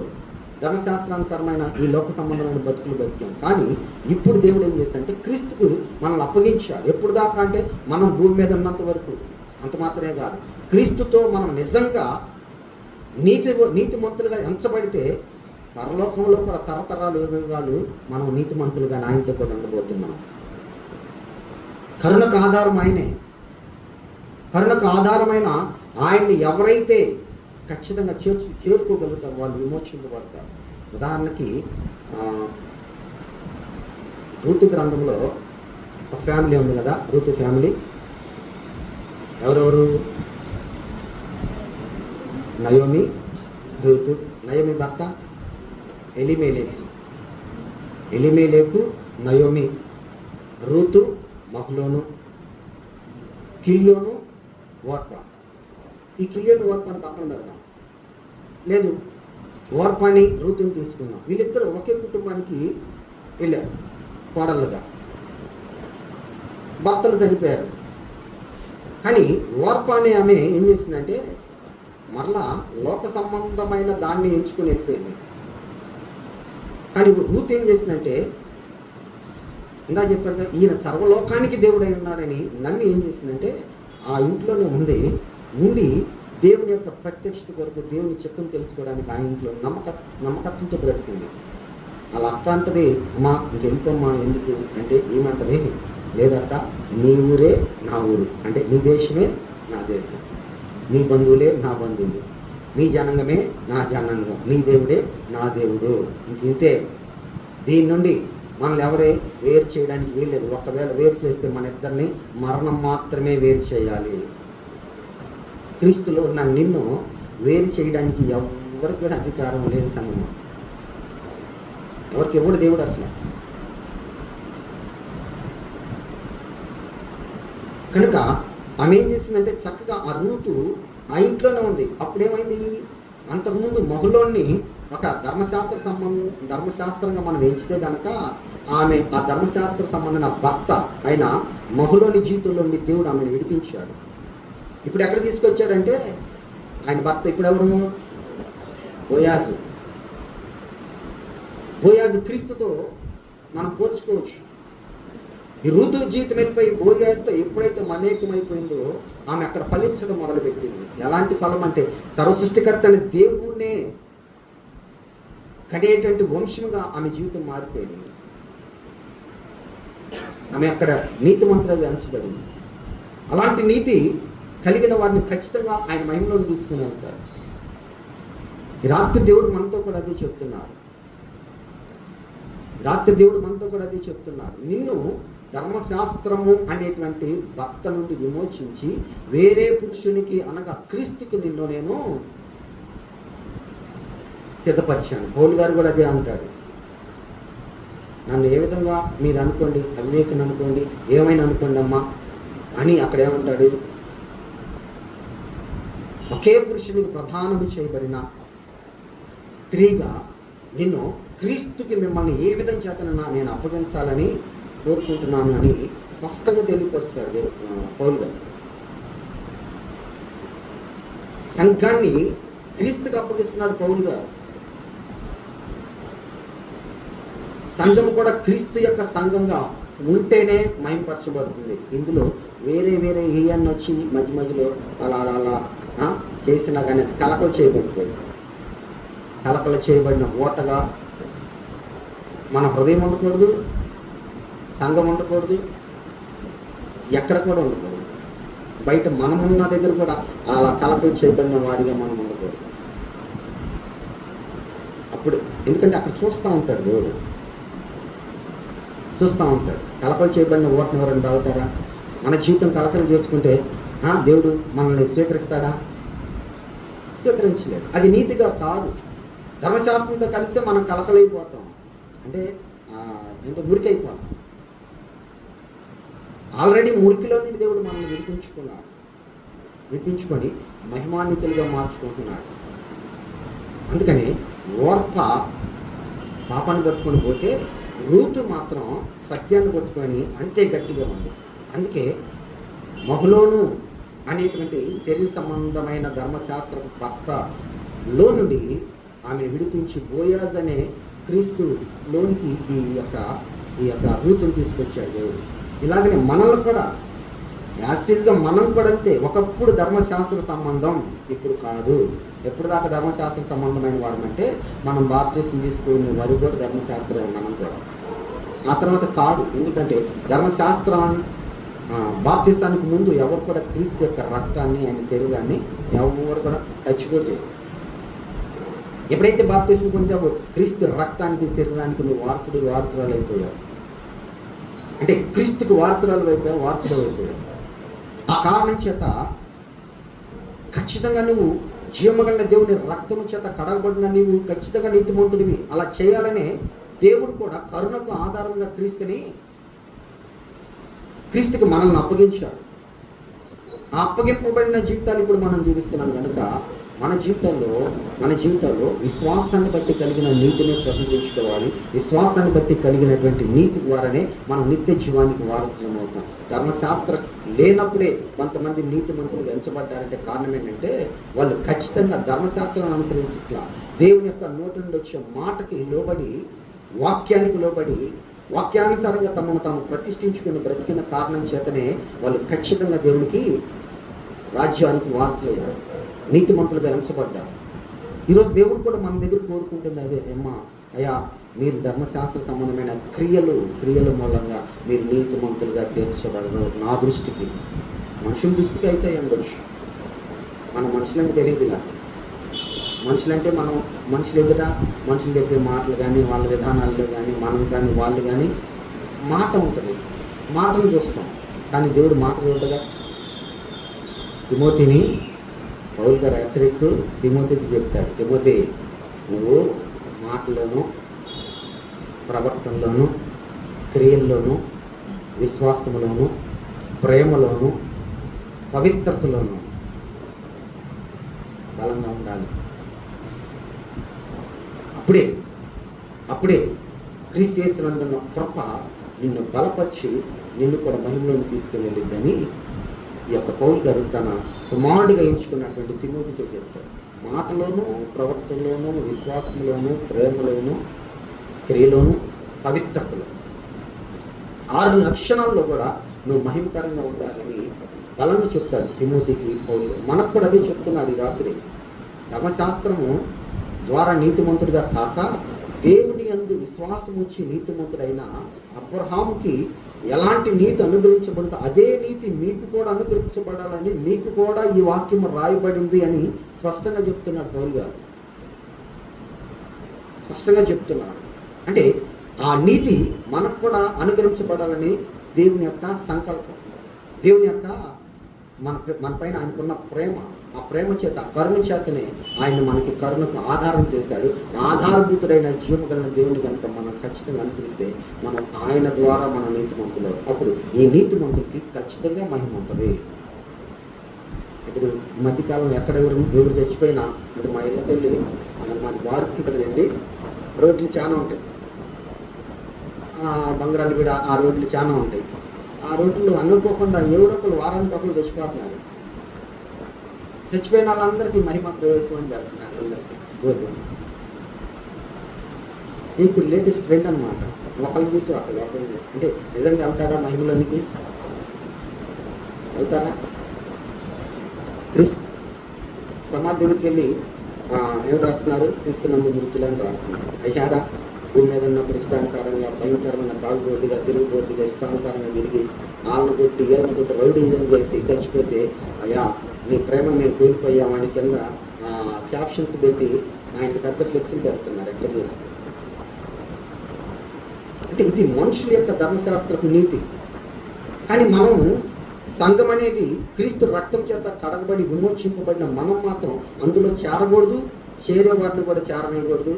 Speaker 1: ధర్మశాస్త్రానుసారమైన ఈ లోక సంబంధమైన బతుకులు బతికాం. కానీ ఇప్పుడు దేవుడు ఏం చేశాడంటే క్రీస్తుకు మనల్ని అప్పగించాడు. ఎప్పుడు దాకా అంటే మనం భూమి మీద ఉన్నంత వరకు. అంత మాత్రమే కాదు, క్రీస్తుతో మనం నిజంగా నీతిమంతులుగా ఎంచబడితే పరలోకంలో కూడా తరతరాలు యుగాలు మనం నీతిమంతులుగా ఆయనతో కూడా ఉండబోతున్నాం. కరుణకు ఆధారం ఆయనే. కరుణకు ఆధారమైన ఆయన్ని ఎవరైతే ఖచ్చితంగా చేరుకోగలుగుతారు వాళ్ళు విమోచింపబడతారు. ఉదాహరణకి రూతు గ్రంథంలో ఒక ఫ్యామిలీ ఉంది కదా, రూతు ఫ్యామిలీ. ఎవరెవరు? Naomi, Ruth. నయోమి భర్త Elimelech, Naomi. Ruth, Mahlon, Chilion, Orpah. ఈ కిల్యోను ఓర్పాని పక్కన పెడదాం. లేదు, ఓర్పాని రూతుని తీసుకుందాం. వీళ్ళిద్దరూ ఒకే కుటుంబానికి వెళ్ళారు కోడళ్ళుగా. భర్తలు చనిపోయారు. కానీ ఓర్పా అనే ఆమె ఏం చేసిందంటే మరలా లోక సంబంధమైన దాన్ని ఎంచుకొని వెళ్ళిపోయింది. కానీ రూత్ ఏం చేసిందంటే ఇందా చెప్పారుగా ఈయన సర్వలోకానికి దేవుడై ఉన్నాడని నమ్మి ఏం చేసిందంటే ఆ ఇంట్లోనే ఉండి దేవుని యొక్క ప్రత్యక్షత కొరకు దేవుని చిత్తం తెలుసుకోవడానికి ఆ ఇంట్లో నమ్మకత్వంతో బ్రతికింది. వాళ్ళ అత్త అంటది, అమ్మా ఇంకెళ్ళిపోమ్మా, ఎందుకు అంటే ఏమంటది, లేదత్త నీ ఊరే నా ఊరు, అంటే నీ దేశమే నా దేశం, నీ బంధువులే నా బంధువులు, నీ జనాంగమే నా జనాంగం, నీ దేవుడే నా దేవుడు. ఇంతే. దీని నుండి మనల్ని ఎవరే వేరు చేయడానికి వీల్లేదు. ఒకవేళ వేరు చేస్తే మన ఇద్దరిని మరణం మాత్రమే వేరు చేయాలి. క్రీస్తులో ఉన్న నిన్ను వేరు చేయడానికి ఎవరికి కూడా అధికారం లేదు సంగమం. ఎవరికి ఎవడు దేవుడు అసలు. కనుక ఆమె ఏం చేసిందంటే చక్కగా ఆ రూతు ఆ ఇంట్లోనే ఉంది. అప్పుడేమైంది, అంతకుముందు మహులోని ఒక ధర్మశాస్త్రంగా మనం ఎంచితే కనుక ఆమె ఆ ధర్మశాస్త్ర సంబంధమైన భర్త అయిన మహులోని జీవితంలో ఉండి దేవుడు ఆమెను విడిపించాడు. ఇప్పుడు ఎక్కడ తీసుకొచ్చాడంటే ఆయన భర్త ఇప్పుడు ఎవరు? బోయాజు క్రీస్తుతో మనం పోల్చుకోవచ్చు. ఈ ఋతు జీవితం వెళ్ళిపోయి బోయాజుతో ఎప్పుడైతే మమేకమైపోయిందో ఆమె అక్కడ ఫలించడం మొదలుపెట్టింది. ఎలాంటి ఫలం అంటే సర్వసృష్టికర్త అనే దేవుణ్ణే కనేటువంటి వంశంగా ఆమె జీవితం మారిపోయింది. ఆమె అక్కడ నీతిమంతులుగా ఎంచబడింది. అలాంటి నీతి కలిగిన వారిని ఖచ్చితంగా ఆయన మహిమలోకి తీసుకుని వెళ్తారు. ఈ రాత్రి దేవుడు మనతో కూడా అదే చెప్తున్నాడు. నిన్ను ధర్మశాస్త్రము అనేటువంటి భర్త నుండి విమోచించి వేరే పురుషునికి అనగా క్రీస్తుకి నిన్ను నేను సిద్ధపరిచాను. పౌలు గారు కూడా అదే అంటాడు. నన్ను ఏ విధంగా మీరు అనుకోండి, అవివేకని అనుకోండి, ఏమైనా అనుకోండి అమ్మా అని అక్కడ ఏమంటాడు, ఒకే పురుషునికి ప్రధానము చేయబడిన స్త్రీగా నిన్ను క్రీస్తుకి మిమ్మల్ని ఏ విధం చేతనన్నా నేను అప్పగించాలని కోరుకుంటున్నాను అని స్పష్టంగా తెలియపరుస్తాడు పౌలు గారు. సంఘాన్ని క్రీస్తుకి అప్పగిస్తున్నాడు పౌలు గారు. సంఘం కూడా క్రీస్తు యొక్క సంఘంగా ఉంటేనే మహింపరచబడుతుంది. ఇందులో వేరే ఈయన్ని వచ్చి మధ్యలో అలా చేసినా కానీ కలకలు చేయబడిపోయింది. కలకలు చేయబడిన ఓటగా మన హృదయం ఉండకూడదు, సంఘం ఉండకూడదు, ఎక్కడ కూడా ఉండకూడదు. బయట మనమున్న దగ్గర కూడా అలా కలకలు చేయబడిన వారిగా మనం ఉండకూడదు. అప్పుడు ఎందుకంటే అక్కడ చూస్తూ ఉంటాడు దేవుడు, కలకలు చేయబడిన ఓటను ఎవరైనా తాగుతారా? మన జీవితం కలకలు చేసుకుంటే దేవుడు మనల్ని స్వీకరిస్తాడా? స్వీకరించలేడు. అది నీతిగా కాదు. ధర్మశాస్త్రంతో కలిస్తే మనం కలకలైపోతాం, అంటే మురికైపోతాం. ఆల్రెడీ మురికిలో నుండి దేవుడు మనల్ని విడిపించుకొని మహిమాన్వితులుగా మార్చుకుంటున్నాడు. అందుకని ఓర్ప పాపాన్ని పట్టుకొని పోతే రూతు మాత్రం సత్యాన్ని పట్టుకొని అంతే గట్టిగా ఉంది. అందుకే మహులోను అనేటువంటి శరీర సంబంధమైన ధర్మశాస్త్ర భర్తలో నుండి ఆమెను విడిపించి బోయాజ్ అనే క్రీస్తులోనికి ఈ యొక్క రూతుని తీసుకొచ్చాడు దేవుడు. ఇలాగనే మనల్ని కూడా యాసిడ్గా మనం కూడా అంతే. ఒకప్పుడు ధర్మశాస్త్ర సంబంధం, ఇప్పుడు కాదు. ఎప్పుడు దాకా ధర్మశాస్త్ర సంబంధమైన వారమంటే మనం బాప్తిసం తీసుకునే వారు కూడా ధర్మశాస్త్రం మనం కూడా. ఆ తర్వాత కాదు, ఎందుకంటే ధర్మశాస్త్రాన్ని బాప్తిసానికి ముందు ఎవరు కూడా క్రీస్తు యొక్క రక్తాన్ని ఆయన శరీరాన్ని ఎవరు కూడా టచ్ కూడా చేయరు. ఎప్పుడైతే బాప్తిసం పొందావో క్రీస్తు రక్తానికి శరీరానికి నువ్వు వారసురాలు అయిపోయావు. అంటే క్రీస్తుకు వారసురాలు అయిపోయావు. ఆ కారణం చేత ఖచ్చితంగా నువ్వు జీవమగల దేవుని రక్తము చేత కడగబడిన నీవు ఖచ్చితంగా నీతిమంతుడివి. అలా చేయాలనే దేవుడు కూడా కరుణకు ఆధారంగా క్రీస్తుకి మనల్ని అప్పగించాడు. ఆ అప్పగింపబడిన జీవితాలు ఇప్పుడు మనం జీవిస్తున్నాం కనుక మన జీవితంలో విశ్వాసాన్ని బట్టి కలిగిన నీతిని స్వతంత్రించుకోవాలి. విశ్వాసాన్ని బట్టి కలిగినటువంటి నీతి ద్వారానే మనం నిత్య జీవానికి వారసులం అవుతాం. ధర్మశాస్త్రం లేనప్పుడే కొంతమంది నీతిమంతులు ఎంచబడ్డారంటే కారణం ఏంటంటే వాళ్ళు ఖచ్చితంగా ధర్మశాస్త్రం అనుసరించట్లా. దేవుని యొక్క నోటి నుండి వచ్చే మాటకి లోబడి, వాక్యానికి లోబడి, వాక్యానుసారంగా తమను తాము ప్రతిష్ఠించుకుని బ్రతికిన కారణం చేతనే వాళ్ళు ఖచ్చితంగా దేవునికి రాజ్యానికి వారసులయ్యారు, నీతిమంతులుగా ఎంచబడ్డారు. ఈరోజు దేవుడు కూడా మన దగ్గర కోరుకుంటుంది అదే, అయ్యా మీరు ధర్మశాస్త్ర సంబంధమైన క్రియల మూలంగా మీరు నీతిమంతులుగా తీర్చబడరు. నా దృష్టికి, మనుషుల దృష్టికి అయితే ఉండొచ్చు. మన మనుషులంటే తెలియదుగా. మనుషులంటే మనం మనుషులు ఎదుట మనుషులు చెప్పే మాటలు కానీ, వాళ్ళ విధానాల్లో కానీ, మనం కానీ, వాళ్ళు కానీ మాట ఉంటుంది. మాటను చూస్తాం, కానీ దేవుడు మాట చూడగా. తిమోతిని పౌలు గారు హెచ్చరిస్తూ తిమోతికి చెప్తాడు, తిమోతి నువ్వు మాటలోనూ, ప్రవర్తనలోనూ, క్రియల్లోనూ, విశ్వాసంలోనూ, ప్రేమలోనూ, పవిత్రతలోనూ బలంగా ఉండాలి. అప్పుడే క్రీస్తు యేసునందున్న కృప నిన్ను బలపరిచి నిన్ను కూడా మహిమలోకి తీసుకుని వెళ్ళిద్దని ఈ యొక్క పౌలు గారు తన కుమారుడిగా ఎంచుకున్నటువంటి తిమోతితో చెప్తారు. మాటలోనూ, ప్రవర్తనలోనూ, విశ్వాసంలోనూ, ప్రేమలోనూ, క్రియలోనూ, పవిత్రతలో 6 లక్షణాల్లో కూడా నువ్వు మహిమకరంగా ఉండాలని బలంగా చెప్తాడు తిమోతికి పౌలు. మనకు కూడా అదే చెప్తున్నాడు ఈ రాత్రి. ధర్మశాస్త్రము ద్వారా నీతిమంతుడిగా కాక దేవుని యందు విశ్వాసం వచ్చి నీతిమంతుడైన అబ్రహాముకి ఎలాంటి నీతి అనుగ్రహించబడిందో అదే నీతి మీకు కూడా అనుగ్రహించబడాలని మీకు కూడా ఈ వాక్యం రాయబడింది అని స్పష్టంగా చెప్తున్నాడు పౌలు గారు. స్పష్టంగా చెప్తున్నాడు. అంటే ఆ నీతి మనకు కూడా అనుగ్రహించబడాలని దేవుని యొక్క సంకల్పం, దేవుని యొక్క మన పైన ఆయనకున్న ప్రేమ, ఆ ప్రేమ చేత, కరుణ చేతనే ఆయన మనకి కరుణకు ఆధారం చేశాడు. ఆధారభూతుడైన జీవగల దేవుని కనుక మనం ఖచ్చితంగా అనుసరిస్తే మనం ఆయన ద్వారా మన నీతిమంతులు అవుతాం. అప్పుడు ఈ నీతిమంతులకి ఖచ్చితంగా మహిమ ఉంటుంది. ఇప్పుడు మధ్యకాలంలో ఎక్కడ ఎవరు చచ్చిపోయినా, అంటే మా ఇళ్ళకి వెళ్ళి మాది బార్కు ఉంటుందండి, రోడ్లు చాలా ఉంటాయి, బంగారాలు కూడా ఆ రోడ్లు చాలా ఉంటాయి. ఆ రోడ్లు అనుకోకుండా ఎవరో ఒకరు వారానికి ఒకరు చచ్చిపోతున్నారు. చచ్చిపోయిన వాళ్ళందరికీ మహిమ ప్రవేశం అని పెడుతున్నారు అందరికీ బోర్డు. ఇప్పుడు లేటెస్ట్ ట్రెండ్ అనమాట. ఒకళ్ళు చూసి ఒకళ్ళు అంటే నిజంగా వెళ్తారా మహిమలోనికి? వెళ్తారా? క్రీస్తు సమాధి దగ్గరికి వెళ్ళి ఏం రాస్తున్నారు? క్రీస్తునందు మృతులని రాస్తున్నారు. అయ్యాడా భూమి మీద ఉన్నప్పుడు ఇష్టానుసారంగా భయంకరమైన తాగుబోతుగా, తిరుగుబోతుగా, ఇష్టానుసారంగా తిరిగి ఆళ్ళను కొట్టి, ఈలను కొట్టి, రౌడీజం చేసి చచ్చిపోతే అయ్యా నీ ప్రేమను మేము కోల్పోయామని కింద క్యాప్షన్స్ పెట్టి ఆయనకి పెద్ద ఫ్లెక్స్లు పెడుతున్నారు. ఎక్కడ చేస్తారు అంటే ఇది మనుషుల యొక్క ధర్మశాస్త్రపు నీతి. కానీ మనం సంఘం అనేది క్రీస్తు రక్తం చేత కడగబడి విమోచింపబడిన మనం మాత్రం అందులో చేరకూడదు, చేరే వాటిని కూడా చేరనేయకూడదు.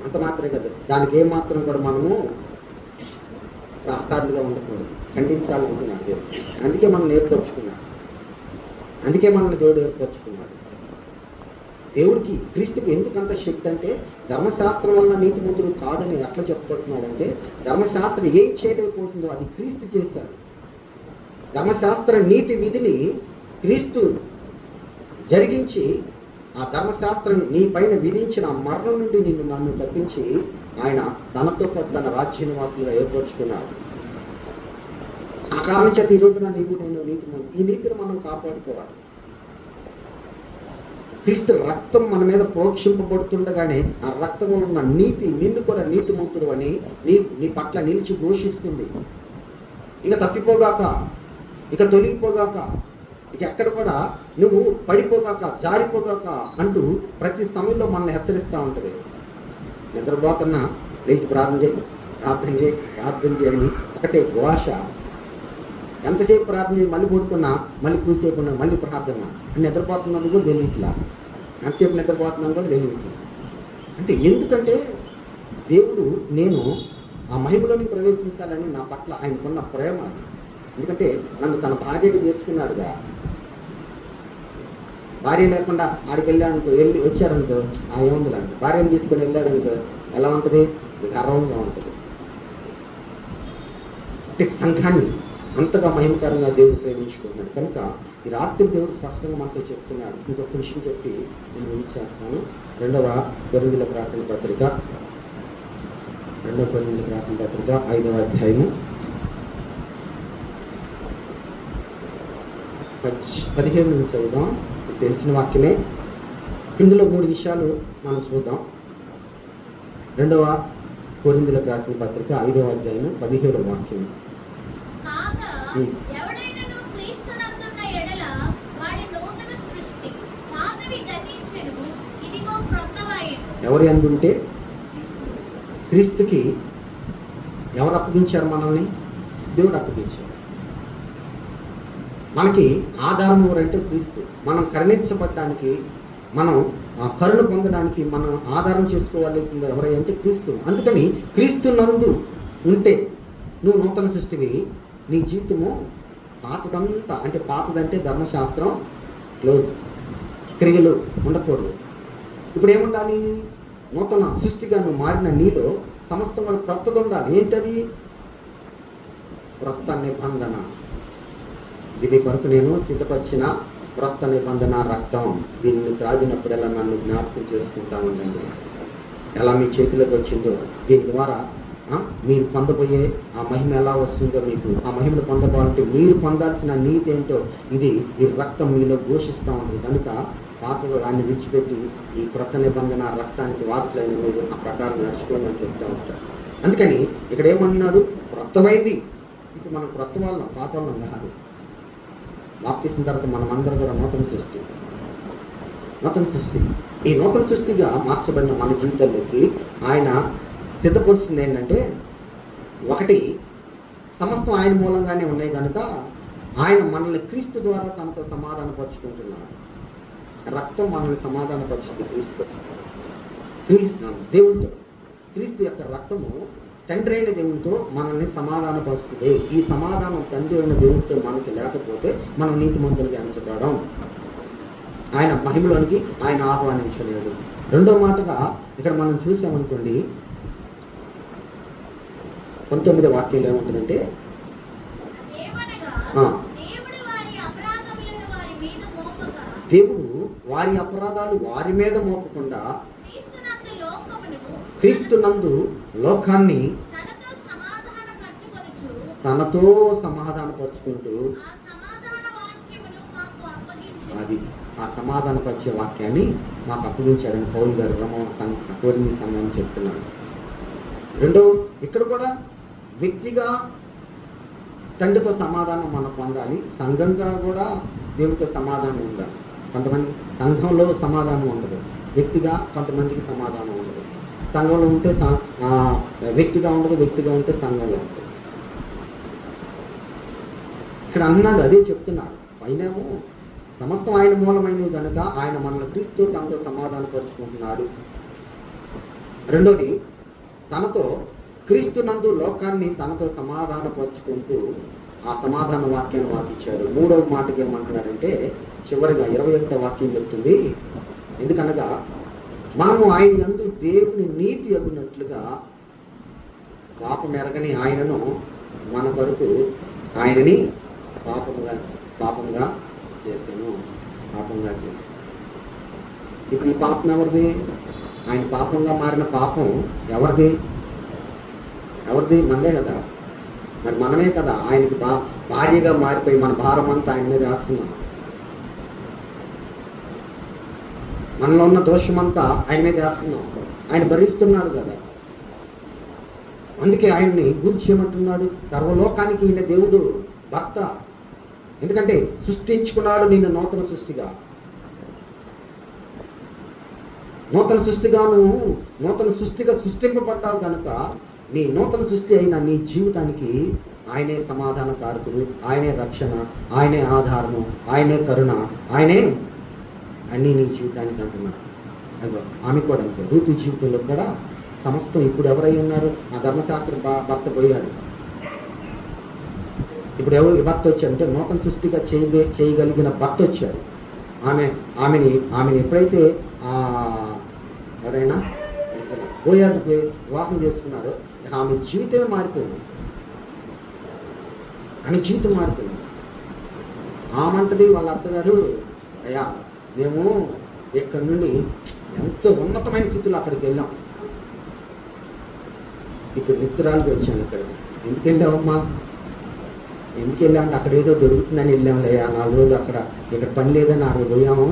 Speaker 1: అంత మాత్రమే కదా, దానికి ఏమాత్రం కూడా మనము సహకారులుగా ఉండకూడదు, ఖండించాలనుకున్నాడు దేవుడు. అందుకే మనల్ని ఏర్పరచుకున్నాడు. దేవుడికి క్రీస్తుకి ఎందుకంత శక్తి అంటే ధర్మశాస్త్రం వల్ల నీతిమంతుడు కాదని ఎట్లా చెప్పబడుతున్నాడంటే ధర్మశాస్త్రం ఏం చేయలేకపోతుందో అది క్రీస్తు చేశాడు. ధర్మశాస్త్ర నీతి విధిని క్రీస్తు జరిగించి ఆ ధర్మశాస్త్రం నీ పైన విధించిన మరణం నుండి నన్ను తప్పించి ఆయన తనతో పాటు తన రాజ్య నివాసులుగా ఏర్పరచుకున్నాడు. ఆ కారణం చేత ఈ రోజున నీవు నేను నీతిమంతుడు. ఈ నీతిని మనం కాపాడుకోవాలి. క్రీస్తు రక్తం మన మీద ప్రోక్షింపబడుతుండగానే ఆ రక్తంలో ఉన్న నీతి నిన్ను కూడా నీతిమంతుడు అని నీ పట్ల నిలిచి ఘోషిస్తుంది. ఇక తప్పిపోగాక, ఇక తొలగిపోగాక, ఇక ఎక్కడ కూడా నువ్వు పడిపోగాక, జారిపోగాక అంటూ ప్రతి సమయంలో మనల్ని హెచ్చరిస్తూ ఉంటుంది. నిద్రపోతున్నా లేచి ప్రార్థన చేయని ఒకటే ఘోష. ఎంతసేపు ప్రార్థన చేసి మళ్ళీ పడుకున్నా మళ్ళీ కూసేపు ఉన్నా మళ్ళీ ప్రార్థన అని నిద్రపోతున్నది కూడా తెలియట్లా. ఎంతసేపు నిద్రపోతున్నాను కూడా తెలియట్లా. అంటే ఎందుకంటే దేవుడు నేను ఆ మహిమలోని ప్రవేశించాలని నా పట్ల ఆయనకున్న ప్రేమ. ఎందుకంటే నన్ను తన భార్యగా చేసుకున్నాడుగా. భార్య లేకుండా ఆడికి వెళ్ళాడనుకో, వచ్చారనుకో ఏముందిలాంటి భార్యను తీసుకొని వెళ్ళాడనుకో ఎలా ఉంటుంది? గర్వంగా ఉంటుంది. అంటే సంఘాన్ని అంతగా మహిమకరంగా దేవుడు ప్రేమించుకుంటున్నాడు. కనుక ఈ రాత్రి దేవుడు స్పష్టంగా మనతో చెప్తున్నాడు. ఇంకొక విషయం చెప్పి నేను ముగించేస్తాను. 2వ కొరింథీయులకు రాసిన పత్రిక 5వ అధ్యాయము 17 నుంచి చదువుదాం. తెలిసిన వాక్యమే. ఇందులో 3 విషయాలు మనం చూద్దాం. 2వ కొరింథీయులకు రాసిన పత్రిక 5వ అధ్యాయము 17వ వాక్యం. ఎవరి అందుంటే క్రీస్తుకి ఎవరు అప్పగించారు? మనల్ని దేవుడు అప్పగించాడు. మనకి ఆధారం ఎవరంటే క్రీస్తు. మనం కరుణించబడడానికి, మనం కరుణ పొందడానికి మనం ఆధారం చేసుకోవాల్సింది ఎవరంటే క్రీస్తు. అందుకని క్రీస్తు నందు ఉంటే నువ్వు నూతన సృష్టివి. నీ జీవితము పాతదంతా, అంటే పాతదంటే ధర్మశాస్త్రం క్లోజ్, క్రియలు ఉండకూడదు. ఇప్పుడు ఏముండాలి? నూతన సృష్టిగా నువ్వు మారిన నీలో సమస్తం కూడా క్రొత్తది ఉండాలి. ఏంటది? క్రొత్త నిబంధన. దీని కొరకు నేను సిద్ధపరిచిన క్రొత్త నిబంధన రక్తం. దీన్ని త్రాగినప్పుడల్లా నన్ను జ్ఞాపకం చేసుకుంటా ఉండండి. ఎలా మీ చేతిలోకి వచ్చిందో దీని ద్వారా మీరు పొందబోయే ఆ మహిమ ఎలా వస్తుందో, మీకు ఆ మహిమను పొందబోవాలంటే మీరు పొందాల్సిన నీతి ఏంటో ఈ రక్తం మీలో ఘోషిస్తూ ఉంటుంది. కనుక పాత దాన్ని విడిచిపెట్టి ఈ క్రొత్త నిబంధన రక్తానికి వారసులైన మీరు ఆ ప్రకారం నడుచుకోండి అని చెప్తూ ఉంటారు. అందుకని ఇక్కడ ఏమన్నాడు? క్రొత్తమైంది. ఇప్పుడు మనం క్రొత్త వాళ్ళం, పాత వాళ్ళం కాదు. బాప్తిసిన తర్వాత మనం అందరం కూడా నూతన సృష్టి. ఈ నూతన సృష్టిగా మార్చబడిన మన జీవితంలోకి ఆయన సిద్ధపరుస్తుంది ఏంటంటే, ఒకటి సమస్తం ఆయన మూలంగానే ఉన్నాయి కనుక ఆయన మనల్ని క్రీస్తు ద్వారా తనతో సమాధానపరుచుకుంటున్నాడు. రక్తం మనల్ని సమాధానపరుచుతుంది దేవునితో. క్రీస్తు యొక్క రక్తము తండ్రి అయిన దేవునితో మనల్ని సమాధానపరుస్తుంది. ఈ సమాధానం తండ్రి అయిన దేవునితో మనకి లేకపోతే మనం నీతిమంతులుగా ఎంచబడం. ఆయన మహిమలోనికి ఆయన ఆహ్వానించలేడు. రెండో మాటగా ఇక్కడ మనం చూసామనుకోండి, 19వ వాక్యంలో ఏముంటుందంటే, దేవుడు వారి అపరాధాలు వారి మీద మోపకుండా క్రీస్తునందు లోకాన్ని తనతో సమాధానపరుచుకుంటూ, అది ఆ సమాధానపరిచే వాక్యాన్ని మాకు అప్పగించాడని పౌలు గారు కొరింథీ సంఘాన్ని చెప్తున్నాడు. రెండో, ఇక్కడ కూడా వ్యక్తిగా తండ్రితో సమాధానం మనం పొందాలి. సంఘంగా కూడా దేవునితో సమాధానం ఉండాలి. కొంతమంది సంఘంలో సమాధానం ఉండదు, వ్యక్తిగా కొంతమందికి సమాధానం ఉండదు. సంఘంలో ఉంటే వ్యక్తిగా ఉండదు, వ్యక్తిగా ఉంటే సంఘంలో ఉంటుంది. ఇక్కడ అన్నాడు, అదే చెప్తున్నాడు. పైనేమో సమస్తం ఆయన మూలమైనవి కనుక ఆయన మనల్ని క్రీస్తు తనతో సమాధానపరుచుకుంటున్నాడు. రెండోది, తనతో క్రీస్తునందు లోకాన్ని తనతో సమాధానపరుచుకుంటూ ఆ సమాధాన వాక్యాన్ని వాకిచ్చాడు. మూడవ మాటకి ఏమంటున్నాడంటే, చివరిగా 21వ వాక్యం చెప్తుంది, ఎందుకనగా మనము ఆయన యందు దేవుని నీతి అగునట్లుగా పాపం ఎరగని ఆయనను మన కొరకు ఆయనని పాపంగా చేశాను. ఇప్పుడు ఈ పాపం ఎవరిది? ఆయన పాపంగా మారిన పాపం ఎవరిది? మనదే కదా. మరి మనమే కదా ఆయనకి భార్యగా మారిపోయి మన భారం అంతా ఆయన మీద వేస్తున్నాం. మనలో ఉన్న దోషమంతా ఆయన మీద వేస్తున్నాం. ఆయన భరిస్తున్నాడు కదా. అందుకే ఆయన్ని గురించి ఏమంటున్నాడు? సర్వలోకానికి ఈయన దేవుడు, భర్త. ఎందుకంటే సృష్టించుకున్నాడు నిన్ను నూతన సృష్టిగా. నూతన సృష్టిగా సృష్టింపబడ్డావు కనుక నీ నూతన సృష్టి అయిన నీ జీవితానికి ఆయనే సమాధాన కారకుడు, ఆయనే రక్షణ, ఆయనే ఆధారము, ఆయనే కరుణ, ఆయనే అన్నీ నీ జీవితానికి అంటున్నాడు. అదిగో ఆమె కూడా అంతే. రూతు జీవితంలో కూడా సమస్తం ఇప్పుడు ఎవరై ఉన్నారు? ఆ ధర్మశాస్త్ర భర్త పోయాడు. ఇప్పుడు ఎవరు భర్త వచ్చాడంటే నూతన సృష్టిగా చేయగలిగిన భర్త వచ్చాడు. ఆమెని ఎప్పుడైతే ఎవరైనా బోయాజుకి వివాహం చేసుకున్నాడో ఆమె జీవితమే మారిపోయింది. ఆమంటది వాళ్ళ అత్తగారు, అయ్యా మేము ఇక్కడ నుండి ఎంతో ఉన్నతమైన స్థితిలో అక్కడికి వెళ్ళాం, ఇప్పుడు రిక్తురాలుగా వచ్చాం. ఇక్కడికి ఎందుకు వెళ్ళామమ్మా? ఎందుకు వెళ్ళామంటే అక్కడ ఏదో దొరుకుతుందని వెళ్ళాంలే. 4 రోజులు ఇక్కడ పని లేదని అక్కడికి పోయాము.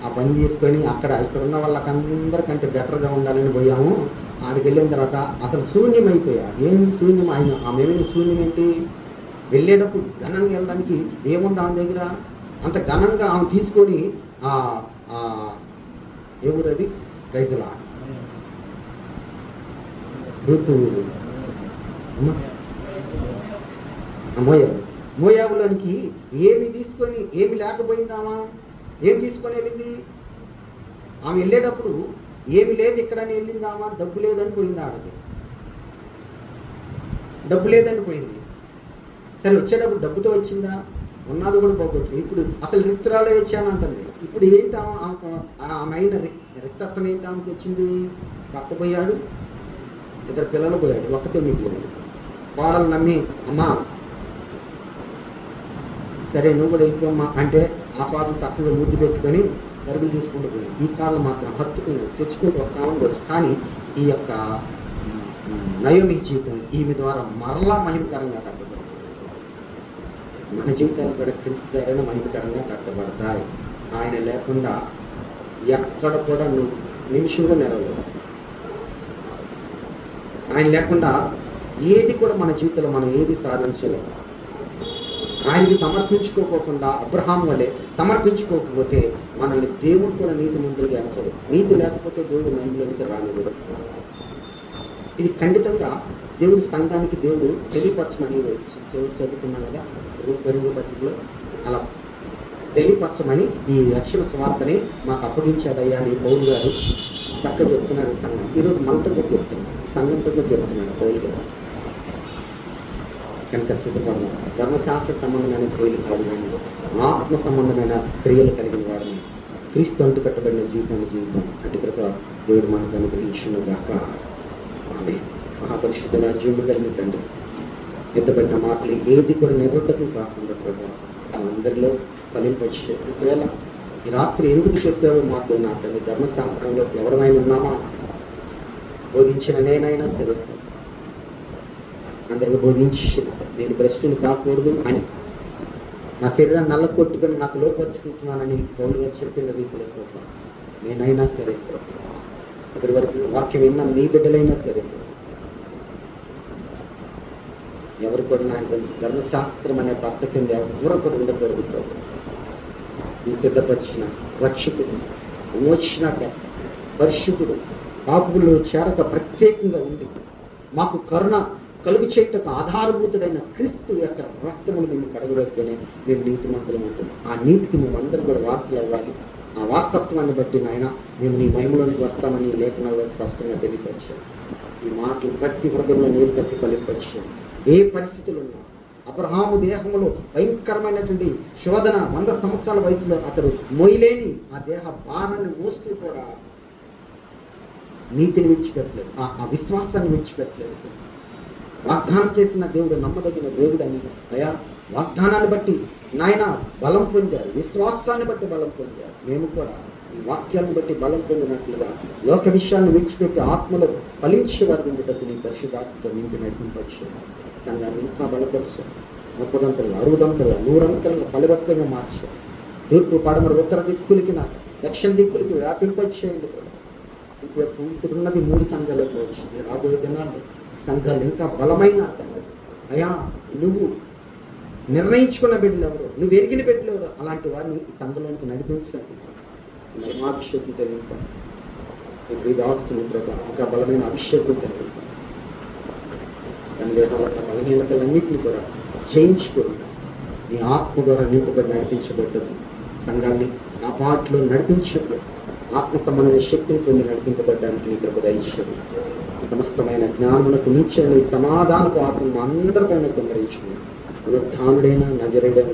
Speaker 1: ఆ పని చేసుకొని ఇక్కడ ఉన్న వాళ్ళకందరికంటే బెటర్గా ఉండాలని పోయాము. ఆడికి వెళ్ళిన తర్వాత అసలు శూన్యమైపోయా. ఏం శూన్యం? ఆమె శూన్యం ఏంటి? వెళ్ళేటప్పుడు ఘనంగా వెళ్ళడానికి ఏముంది ఆమె దగ్గర? అంత ఘనంగా ఆమె తీసుకొని ఏ ఊరు అది? రైతులా ఋతువులు మోయాబులోనికి ఏమి లేకపోయిందామా? ఏం తీసుకొని వెళ్ళింది? ఆమె వెళ్ళేటప్పుడు ఏమి లేదు ఇక్కడని వెళ్ళిందామా? డబ్బు లేదని పోయింది. ఆమెకి డబ్బు లేదని పోయింది. సరే వచ్చేటప్పుడు డబ్బుతో వచ్చిందా? ఉన్నది కూడా పోగొట్టు. ఇప్పుడు అసలు రిక్తురాలే వచ్చాను అంటుంది. ఇప్పుడు ఏంటి ఆమె అయిన రిక్తత్వం ఏంటి ఆమెకు వచ్చింది? భర్త పోయాడు, 2 పిల్లలు పోయాడు, ఒక్కతే మిగిలింది. కోడలు నమ్మి, అమ్మా సరే నువ్వు కూడా వెళ్ళిపోమ్మా అంటే ఆ పాటలు చక్కగా ముద్దు పెట్టుకొని పరుగులు తీసుకుంటూ పోయి ఈ కాళ్ళు మాత్రం హత్తుకుని తెచ్చుకుంటూ ఒక కాలం వచ్చి. కానీ ఈ యొక్క నయోమి జీవితం ఈమె ద్వారా మరలా మహిమకరంగా కట్టబడుతుంది. మన జీవితాలు కూడా క్రీస్తు ద్వారానే మహిమకరంగా కట్టబడతాయి. ఆయన లేకుండా ఎక్కడ కూడా నువ్వు నిమిషంగా నెరవేరు. ఆయన లేకుండా ఏది కూడా మన జీవితంలో మనం ఏది సాధించలేము. ఆయనకి సమర్పించుకోకుండా అబ్రహాం వలె సమర్పించుకోకపోతే మనల్ని దేవుడు కూడా నీతిమంతులుగా ఎంచడు. నీతి లేకపోతే దేవుడు మహిమలోనికి రానివ్వడు. ఇది ఖండితంగా దేవుడి సంఘానికి దేవుడు తెలియపరచమని చదువుకున్నాం కదా పెరుగు పత్రికలో. అలా తెలియపరచమని ఈ రక్షణ స్వార్థని మాకు అప్పగించాడయ్యా అని పౌలు గారు చక్కగా చెప్తున్నాడు. సంఘం ఈరోజు మనతో కూడా చెప్తున్నాడు, సంఘంతో కూడా చెప్తున్నాడు పౌలు గారు. కనుక సిద్ధపడదాం. ధర్మశాస్త్ర సంబంధమైన క్రియలు కాదు కానీ ఆత్మ సంబంధమైన క్రియలు కలిగిన వారిని క్రీస్తు అంటు కట్టబడిన జీవితం అటు కృప దేవుడు మనకు అనుగ్రహించును గాక. ఆమె మహాపరిశుద్ధుల జీవము కలిగిన తండ్రి, ఎత్తబడిన మాటలు ఏది కూడా నిరర్ధకం కాకుండా ప్రభావ అందరిలో ఫలింపచ్చే. ఒకవేళ ఈ రాత్రి ఎందుకు చెప్పావో మాతో నా తండ్రి, ధర్మశాస్త్రంలో ఎవరమైనా ఉన్నామా? బోధించిన నేనైనా సరే అందరికి బోధించిన నేను భ్రష్టుని కాకూడదు అని నా శరీరాన్ని నల్ల కొట్టుకొని నాకు లోపరుచుకుంటున్నానని పౌలు గారు చెప్పిన రీతిలో ప్రభావ నేనైనా సరే ఇక్కడి వరకు వాక్యం విన్నా నీ బిడ్డలైనా సరే ఎవరు కూడా నాకు ధర్మశాస్త్రం అనే భర్త కింద ఎవరు కూడా ఉండకూడదు ప్రభావ. నీ సిద్ధపరిచిన రక్షకుడు, విమోచనకర్త, పరిశుద్ధుడు, పాపుల్లో చేరక ప్రత్యేకంగా ఉండి మాకు కరుణ కలుగు చేయటకు ఆధారభూతుడైన క్రీస్తు యొక్క రక్తములు మేము కడగబెడితేనే మేము నీతిమంతులం అంటున్నాం. ఆ నీతికి మేమందరం కూడా వారసులు అవ్వాలి. ఆ వారసత్వాన్ని బట్టి నాయన మేము నీ మహిమలోనికి వస్తామని లేఖనాల్లో స్పష్టంగా తెలియపరిచాం. ఈ మాటలు ప్రతి హృదయంలో నీరు కట్టి ఫలింపచ్చాం. ఏ పరిస్థితులు ఉన్నా అబ్రహాము దేహములో భయంకరమైనటువంటి శోధన 100 సంవత్సరాల వయసులో అతడు మొయ్యలేని ఆ దేహ భారాన్ని మోస్తూ కూడా నీతిని విడిచిపెట్టలేదు, ఆ విశ్వాసాన్ని విడిచిపెట్టలేదు. వాగ్దానం చేసిన దేవుడు నమ్మదగిన దేవుడు అని, అయా వాగ్దానాన్ని బట్టి నాయన బలం పొందారు, విశ్వాసాన్ని బట్టి బలం పొందారు. మేము కూడా ఈ వాక్యాలను బట్టి బలం పొందినట్లుగా లోక విషయాన్ని విడిచిపెట్టి ఆత్మలో ఫలించే వారు ఉండటకు నీ పరిశుద్ధాత్మతో నింపి నడిపింపచ్చారు. సంఘాన్ని ఇంకా బలపరిచారు, 30ంతలుగా 60ంతలుగా 100ంతలుగా ఫలవర్తంగా మార్చారు. తూర్పు పడమర ఉత్తర దిక్కులకి నాకు దక్షిణ దిక్కులకి వ్యాపింపచేయండి కూడా. సిపిఎఫ్ ఇప్పుడున్నది 3 సంఘాలకు వచ్చి రాబోయే దినాల్లో సంఘాలు ఇంకా బలమైన అయా నువ్వు నిర్ణయించుకున్న బిడ్డలు ఎవరు, నువ్వు ఎరిగిన బిడ్డలు ఎవరు, అలాంటి వారిని ఈ సంఘంలోనికి నడిపించండి. మహిమాభిషేకం తెలియదు ఈ దాసుని ప్రభ ఇంకా బలమైన అభిషేకం తెలియదు. తన దేహంలో ఉన్న బలహీనతలన్నింటినీ కూడా జయించుకోండి. నీ ఆత్మ ద్వారా నింపబడి నడిపించబడ్డది సంఘాన్ని ఆ పాటలో నడిపించబడి ఆత్మ సంబంధమైన శక్తిని పొంది నడిపింపబడ్డానికి నీ కృప దయచేయండి. సమస్తమైన జ్ఞానమునకు మించిన ఈ సమాధానపు ఆత్మ అందరిపైన కుమ్మరించుకుని ఉత్థానుడైన నజరేయుడైన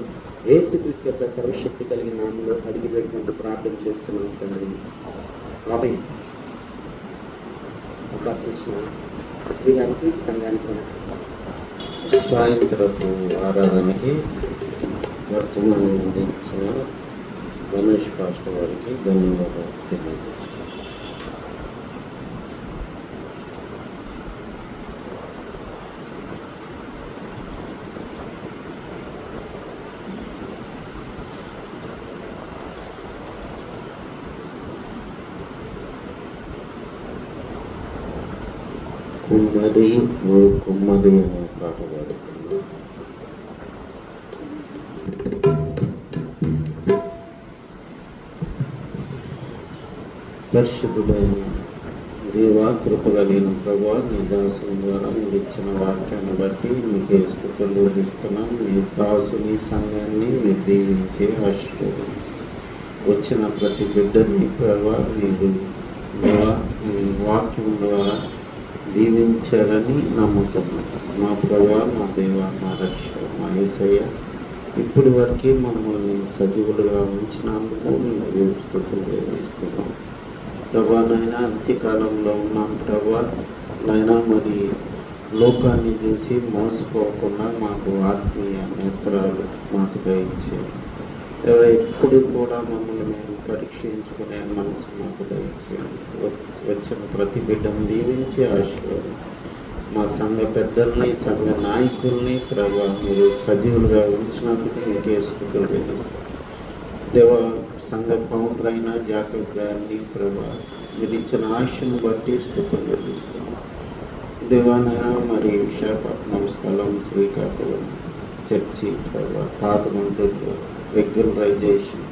Speaker 1: యేసుక్రీస్తు యొక్క సర్వశక్తి కలిగిన నామంలో అడిగి పెట్టుకుంటూ ప్రార్థన చేస్తున్నాం తండ్రి. ఆమేన్. అవకాశం ఇచ్చిన శ్రీ గారికి సంఘానికి
Speaker 2: సాయంత్రపు ఆరాధనకి వర్తమానం అందించిన రమేష్ పాస్టర్ వారికి ధన్యవాదాలు తెలియజేస్తున్నాను. కుమ్మరి ఓ కుమ్మరి అనే పాట పాడుతున్నాను. పరిశుద్ధుడైన దేవా, కృప కలిగిన ప్రభువా, నీ దాసుని ద్వారా మీరు ఇచ్చిన వాక్యాన్ని బట్టి మీకే స్తుతులు ఇస్తున్నాం. మీ దాసుని సంఘాన్ని మీరు దీవించి ఆశీర్వదించి వచ్చిన ప్రతి బిడ్డని ప్రభువా మీరు మీ వాక్యం ద్వారా దీవించారని నమ్ముతున్నాను. మా ప్రభువా, మా దేవా, మా రక్షక, మా యేసయ్య, ఇప్పటి వరకే మమ్మల్ని సజీవులుగా ఉంచినందుకు మీకు స్తుతులు చెల్లిస్తున్నాం. ప్రభా నైనా అంత్యకాలంలో ఉన్నాం ప్రభా నైనా, మరి లోకాన్ని చూసి మోసపోకుండా మాకు ఆత్మీయ నేత్రాలు మాకు దయచేయండి. ఎప్పుడు కూడా మమ్మల్ని మేము పరీక్షించుకునే మనసు మాకు దయచేయండి. వచ్చిన ప్రతి బిడ్డను దీవించి ఆశీర్వాదం. మా సంఘ పెద్దల్ని, సంఘ నాయకుల్ని ప్రభా మీరు సజీవులుగా ఉంచినందుకు మీకే స్తుతులు చెల్లిస్తాం. దేవ, సంఘ ఫౌండర్ అయిన జాకబ్ గారిని ప్రభా మీరు ఇచ్చిన ఆశను బట్టి స్తుతులు చెల్లిస్తున్నాం. దేవానైనా మరి విశాఖపట్నం స్థలం, శ్రీకాకుళం చర్చి ప్రభా, పాత గుంటూరులో రెగ్యులరైజేషన్,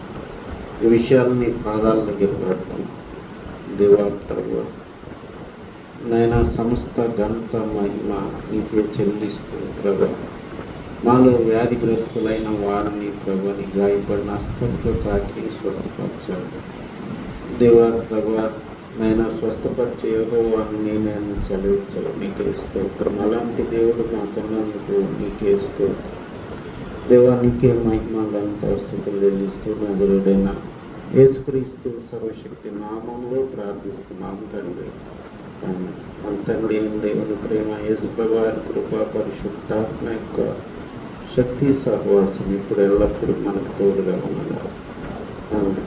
Speaker 2: ఈ విషయాలని పాదాల దగ్గర పెడుతున్నాం. దేవా ప్రభా నైనా సమస్త ఘనత మహిమ నీకే చెల్లిస్తూ ప్రభా మాలో వ్యాధిగ్రస్తులైన వారిని ప్రభుని గాయపడిన హస్తంతో తాకి స్వస్థపరచాలి. దేవా ప్రభా నైనా స్వస్థపరిచే యెహోవాను నేనే సెలవించాలి. నీకే స్తోత్రం. అలాంటి దేవుడు మాకున్నందుకు నీకే స్తోత్రం. దేవా నీకే మహిమ ఘనత స్తుతులు చెల్లిస్తూ నజరుడైన యేసుక్రీస్తు సర్వశక్తి నామంలో ప్రార్థిస్తున్నాము తండ్రి. మన తండ్రి అయిన దేవుని ప్రేమ, యేసు ప్రభువారి కృప, పరిశుద్ధాత్మ యొక్క శక్తి సహవాసం ఇప్పుడు ఎల్లప్పుడూ మనకు తోడుగా ఉన్నదా. ఆమేన్.